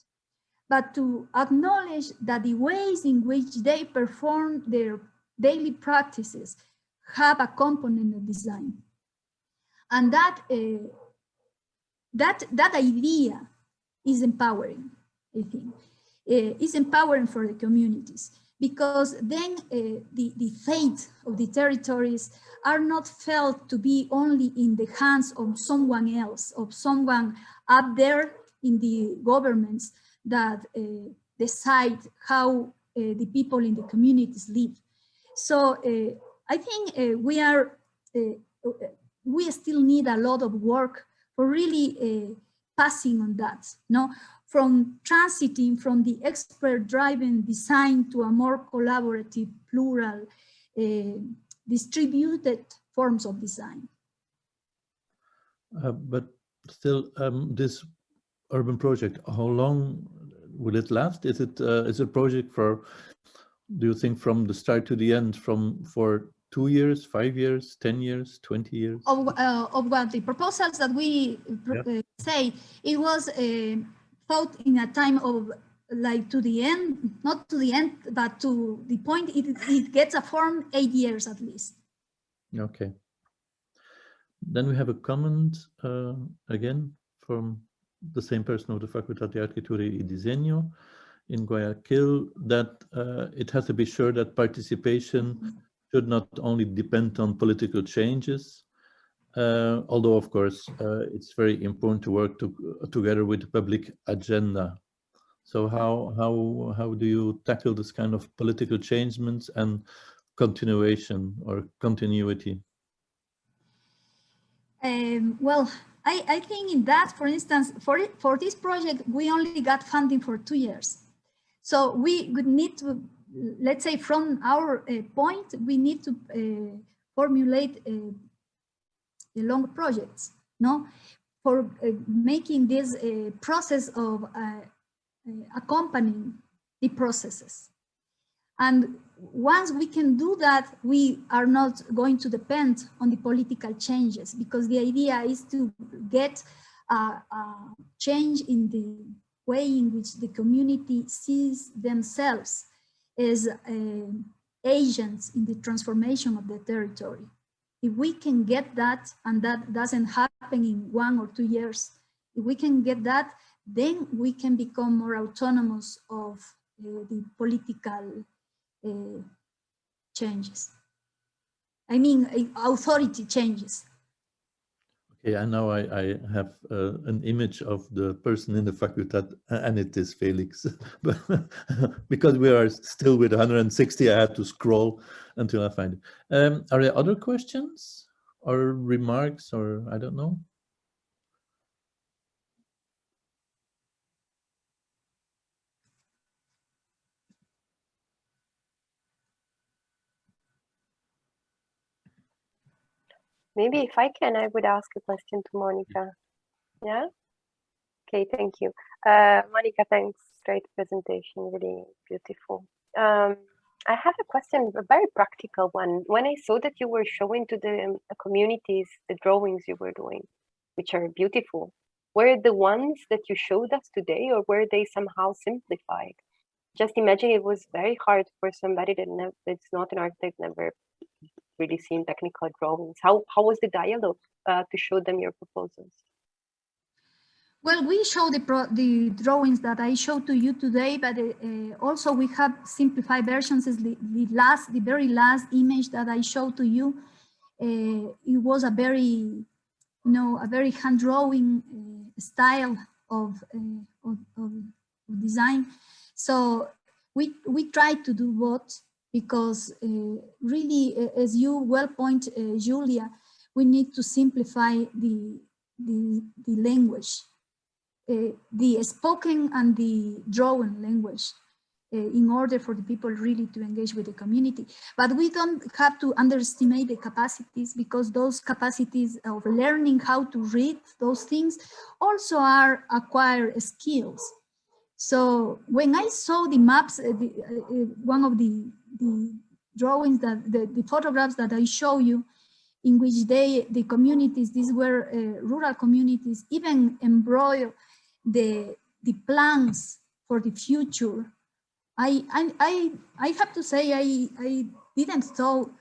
but to acknowledge that the ways in which they perform their daily practices have a component of design. And that that idea is empowering, I think. It's empowering for the communities, because then the fate of the territories are not felt to be only in the hands of someone else, of someone up there in the governments that decide how the people in the communities live. So I think we still need a lot of work for really passing on that, no? From transiting from the expert-driven design to a more collaborative, plural, distributed forms of design. But still, this urban project, how long will it last? Is it a project for, do you think, from the start to the end, for 2 years, 5 years, 10 years, 20 years? Of what the proposals that we say, it was thought in a time of like to the end, not to the end, but to the point it gets a form 8 years at least. Okay. Then we have a comment again from the same person of the Facultad de Arquitectura y Diseño in Guayaquil, that it has to be sure that participation should not only depend on political changes, although of course it's very important to work together with the public agenda. So how do you tackle this kind of political changements and continuation or continuity? Well, I think in that, for instance, for this project, we only got funding for 2 years. So we would need to, let's say from our point, we need to formulate long projects, no? For making this process of accompanying the processes. And once we can do that, we are not going to depend on the political changes, because the idea is to get a change in the way in which the community sees themselves as agents in the transformation of the territory. If we can get that, and that doesn't happen in 1 or 2 years, if we can get that, then we can become more autonomous of the political changes. I mean, authority changes. Okay, and now I have an image of the person in the facultad, and it is Felix. But because we are still with 160, I had to scroll until I find it. Are there other questions or remarks, or I don't know? Maybe if I can, I would ask a question to Mónica. Yeah? Okay, thank you. Mónica, thanks. Great presentation, really beautiful. I have a question, a very practical one. When I saw that you were showing to the communities the drawings you were doing, which are beautiful, were the ones that you showed us today, or were they somehow simplified? Just imagine it was very hard for somebody that's not an architect, never really seen technical drawings. How was the dialogue to show them your proposals? Well, we show the drawings that I showed to you today, but also we have simplified versions. Is the very last image that I showed to you. It was a very, a very hand drawing style of design. So we tried to do both, because really, as you well point, Giulia, we need to simplify the language, the spoken and the drawn language, in order for the people really to engage with the community. But we don't have to underestimate the capacities, because those capacities of learning how to read those things also are acquired skills. So when I saw the maps, one of the drawings, that the photographs that I show you, in which the communities, these were rural communities, even embroil the plans for the future. I have to say, I didn't thought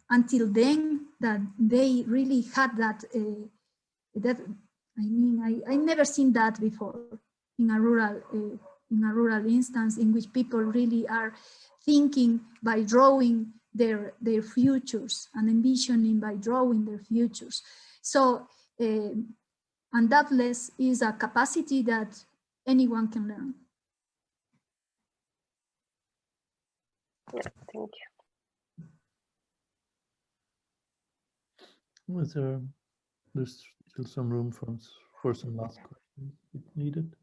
until then that they really had that I mean, I never seen that before in a rural instance in which people really are thinking by drawing their futures and envisioning by drawing their futures. So, and doubtless is a capacity that anyone can learn. Yeah, thank you. There's still some room for some last questions if needed.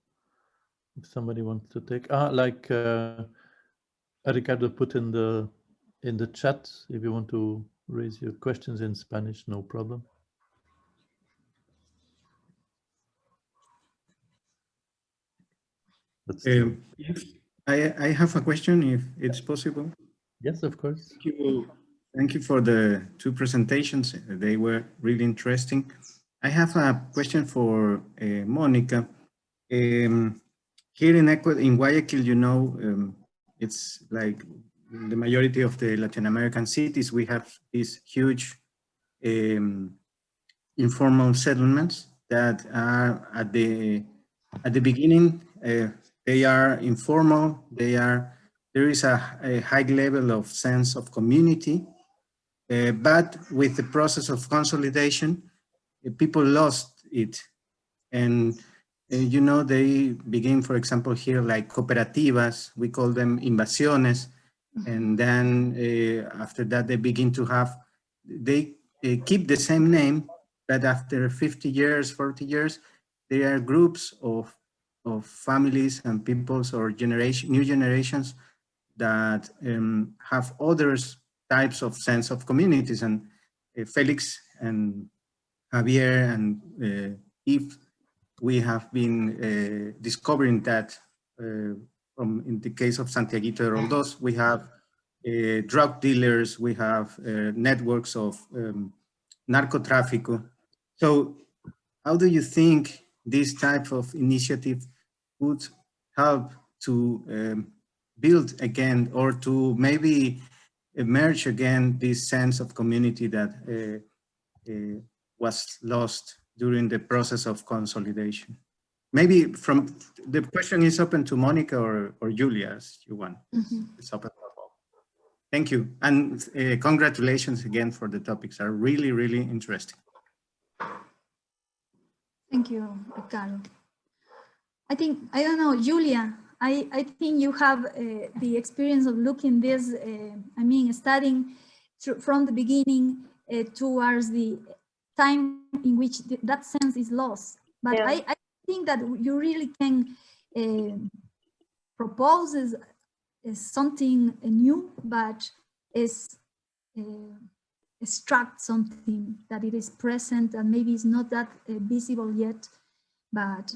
If somebody wants to take, like Ricardo put in the chat, if you want to raise your questions in Spanish, no problem. I have a question, if it's possible. Yes, of course. Thank you for the two presentations. They were really interesting. I have a question for Mónica. Here in Ecuador, in Guayaquil, you know, it's like the majority of the Latin American cities, we have these huge informal settlements that are at the beginning, they are informal. There is a high level of sense of community, but with the process of consolidation, people lost it. And you know, they begin, for example, here like cooperativas, we call them invasiones. And then after that, they begin to have, they keep the same name, but after 50 years, 40 years, there are groups of families and peoples or new generations that have other types of sense of communities. And Felix and Javier and Eve, we have been discovering that from, in the case of Santiaguito de Roldós, we have drug dealers, we have networks of narcotráfico. So how do you think this type of initiative would help to build again, or to maybe emerge again this sense of community that was lost during the process of consolidation? Maybe from, the question is open to Mónica or Giulia, as you want. It's open for all. Thank you. And congratulations again for the topics, are really, really interesting. Thank you, Ricardo. I think, I don't know, Giulia, I think you have the experience of looking this, I mean, studying from the beginning towards the time in which that sense is lost. But yeah. I think that you really can propose is something new, but is extract something that it is present and maybe it's not that visible yet, but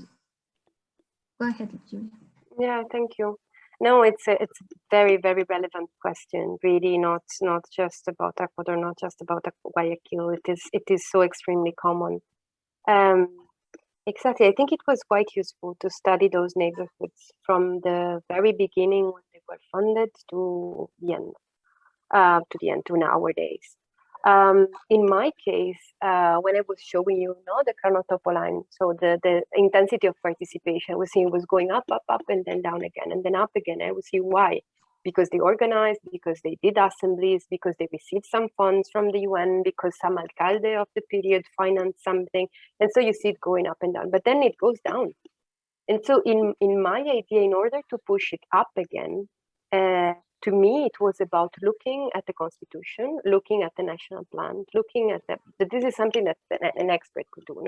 go ahead, Giulia. Yeah, thank you. No, it's a very, very relevant question. Really, not just about Ecuador, not just about Guayaquil. It is so extremely common. Exactly. I think it was quite useful to study those neighborhoods from the very beginning when they were funded to the end, to nowadays. In my case, when I was showing you, the chronotopo line, so the intensity of participation, we see it was going up, and then down again, and then up again. I was seeing why. Because they organized, because they did assemblies, because they received some funds from the UN, because some alcalde of the period financed something. And so you see it going up and down, but then it goes down. And so in my idea, in order to push it up again, to me, it was about looking at the constitution, looking at the national plan, looking at that this is something that an expert could do,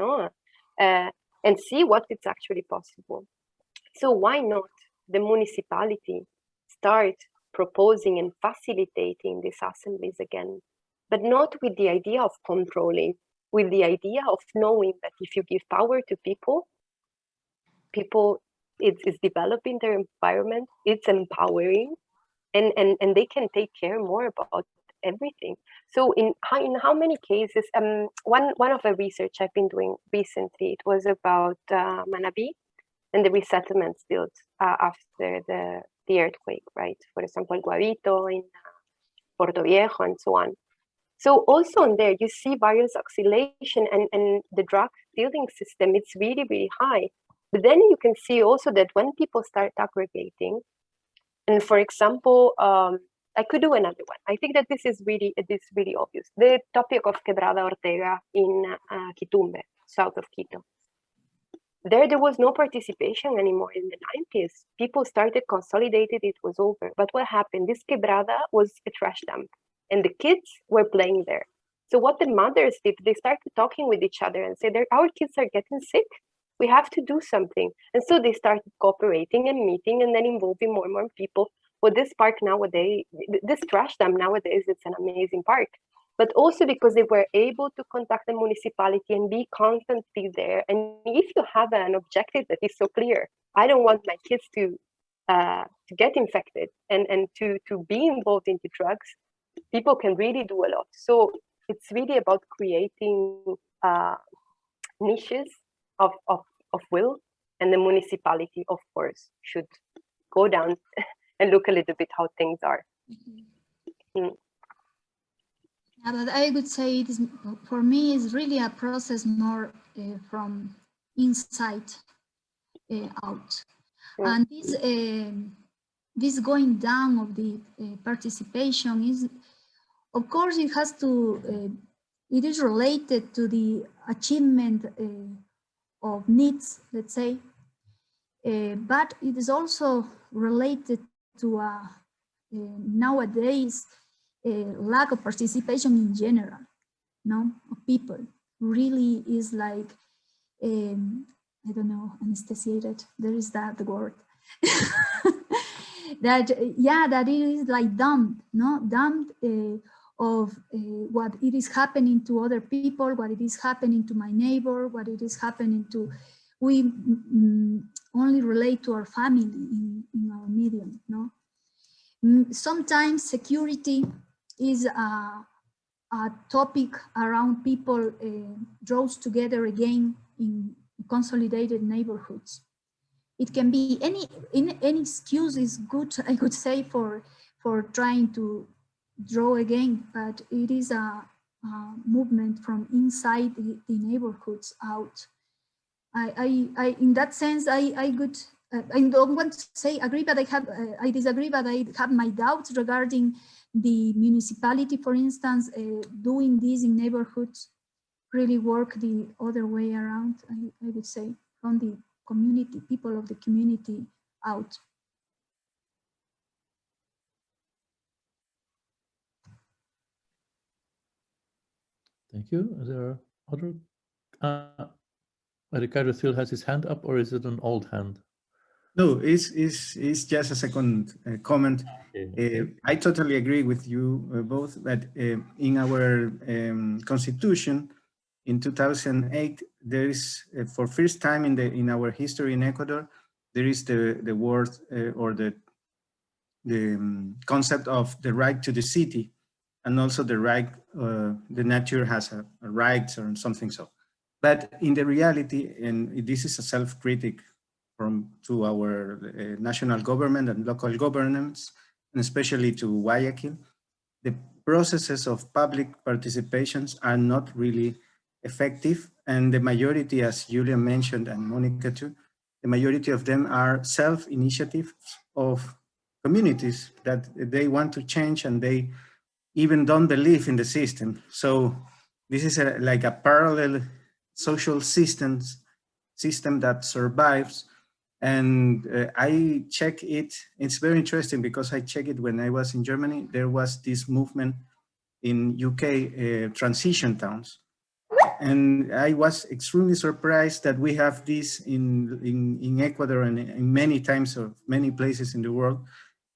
and see what it's actually possible. So why not the municipality start proposing and facilitating these assemblies again, but not with the idea of controlling, with the idea of knowing that if you give power to people, it's developing their environment, it's empowering, and they can take care more about everything. So in how many cases, one of the research I've been doing recently, it was about Manabí and the resettlements built after the earthquake, right? For example, Guavito in Puerto Viejo and so on. So also on there, you see various oscillation and the drug dealing system, it's really, really high. But then you can see also that when people start aggregating, and for example, I could do another one. I think that this is really obvious. The topic of Quebrada Ortega in Quitumbe, south of Quito. There was no participation anymore in the 90s. People started consolidated, it was over. But what happened? This quebrada was a trash dump and the kids were playing there. So what the mothers did, they started talking with each other and said, our kids are getting sick. We have to do something. And so they started cooperating and meeting and then involving more and more people. Well, this park nowadays, this trash dump nowadays, it's an amazing park. But also because they were able to contact the municipality and be constantly there. And if you have an objective that is so clear, I don't want my kids to get infected and to be involved into drugs, people can really do a lot. So it's really about creating niches of will, and the municipality, of course, should go down and look a little bit how things are. Yeah, but I would say it is, for me, is really a process more from inside out. And this going down of the participation is, of course, it has to, it is related to the achievement of needs, let's say, but it is also related to nowadays lack of participation in general, no, of people. Really is like, I don't know, anesthesiated, there is that word. That, yeah, that it is like dumped, no, dumped of what it is happening to other people, what it is happening to my neighbor, what it is happening to, we only relate to our family in our medium, no? Sometimes security is a topic around people draws together again in consolidated neighborhoods. It can be any excuse is good, I could say, for trying to draw again, but it is a movement from inside the neighborhoods out. I in that sense, I don't want to say agree, but I disagree, but I have my doubts regarding the municipality, for instance, doing this in neighborhoods really work the other way around, I would say, from the community, people of the community out. Thank you. Is there other? Ricardo still has his hand up, or is it an old hand? No, it's just a second comment. I totally agree with you both that in our constitution in 2008, there is for first time in our history in Ecuador, there is the word or the concept of the right to the city, and also the right, the nature has a right or something so. But in the reality, and this is a self-critic to our national government and local governments, and especially to Guayaquil, the processes of public participations are not really effective. And the majority, as Giulia mentioned, and Mónica too, the majority of them are self-initiatives of communities that they want to change, and they even don't believe in the system. So this is like a parallel social system that survives. And I check it, it's very interesting because I checked it when I was in Germany. There was this movement in UK, transition towns. And I was extremely surprised that we have this in Ecuador and in many times of many places in the world,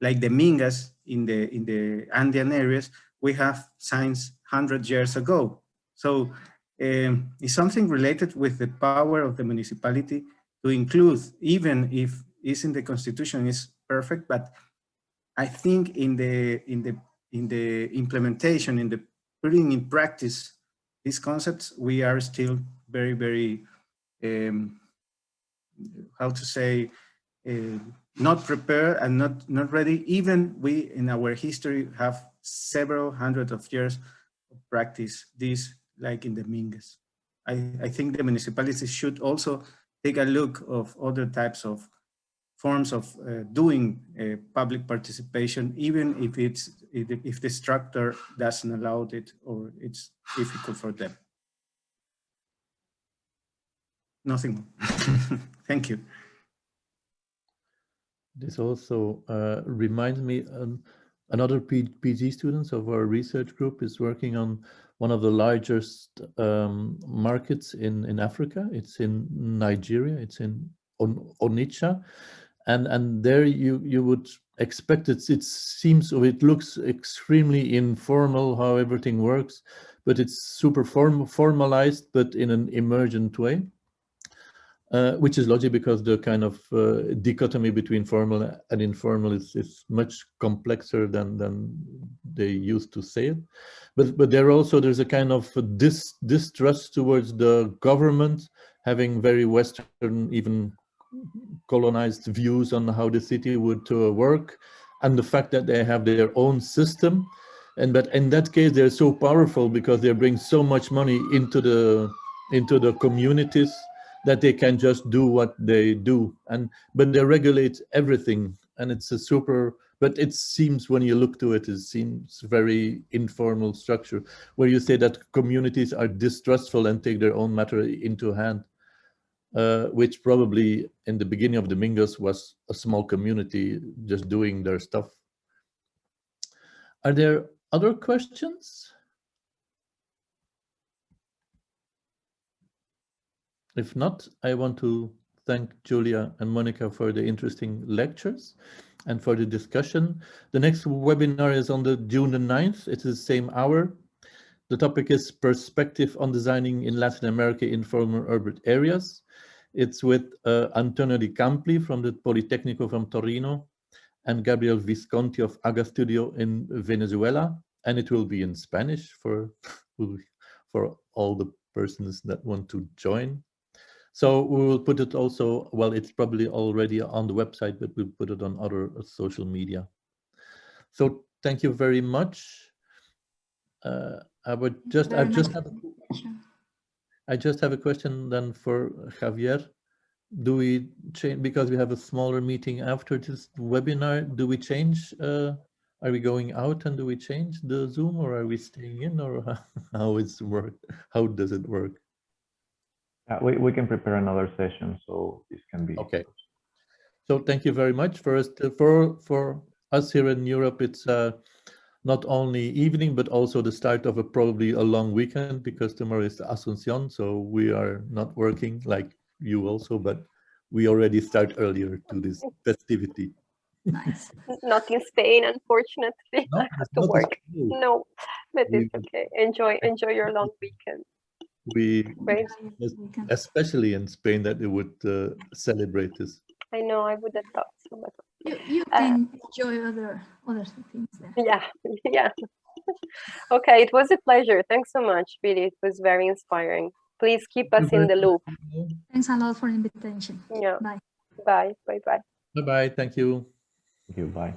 like the Mingas in the Andean areas, we have signs 100 years ago. So it's something related with the power of the municipality to include, even if it's in the constitution is perfect, but I think in the implementation, in the putting in practice these concepts, we are still very, very, how to say, not prepared and not ready. Even we in our history have several hundreds of years practice this like in the Mingas. I think the municipalities should also take a look of other types of forms of doing public participation, even if the structure doesn't allow it or it's difficult for them. Nothing more. Thank you. This also reminds me, another PG students of our research group is working on one of the largest markets in Africa. It's in Nigeria. It's in Onitsha. And there you would expect it seems, or it looks extremely informal how everything works, but it's super formalized, but in an emergent way. Which is logical because the kind of dichotomy between formal and informal is much complexer than they used to say it. But there's a kind of distrust towards the government having very Western, even colonized views on how the city would work, and the fact that they have their own system. But in that case, they're so powerful because they bring so much money into the communities that they can just do what they do, but they regulate everything, and it's a super. But it seems when you look to it, it seems very informal structure where you say that communities are distrustful and take their own matter into hand, which probably in the beginning of the Mingas was a small community just doing their stuff. Are there other questions? If not, I want to thank Giulia and Mónica for the interesting lectures and for the discussion. The next webinar is on June the 9th. It's the same hour. The topic is Perspective on Designing in Latin America Informal Urban Areas. It's with Antonio Di Campli from the Politecnico from Torino and Gabriel Visconti of Agua Studio in Venezuela. And it will be in Spanish for all the persons that want to join. So we will put it also, well, it's probably already on the website, but we'll put it on other social media. So thank you very much. I just have a question then for Javier. Do we change, because we have a smaller meeting after this webinar, do we change, are we going out and do we change the Zoom, or are we staying in, or how does it work? We can prepare another session, so this can be. Okay. So thank you very much. First, for us here in Europe, it's not only evening, but also the start of probably a long weekend, because tomorrow is Asunción, so we are not working like you also, but we already start earlier to this festivity. Nice. Not in Spain, unfortunately. No, I have to work. No, but it's okay. Enjoy your long weekend. Great. Especially in Spain, that they would celebrate this. I know, I would have thought so, but you can enjoy other things there. Yeah. Okay, it was a pleasure. Thanks so much, really. It was very inspiring. Please keep us in the loop. Thanks a lot for the invitation. Yeah. Bye. Bye. Bye. Bye. Thank you. Thank you. Bye.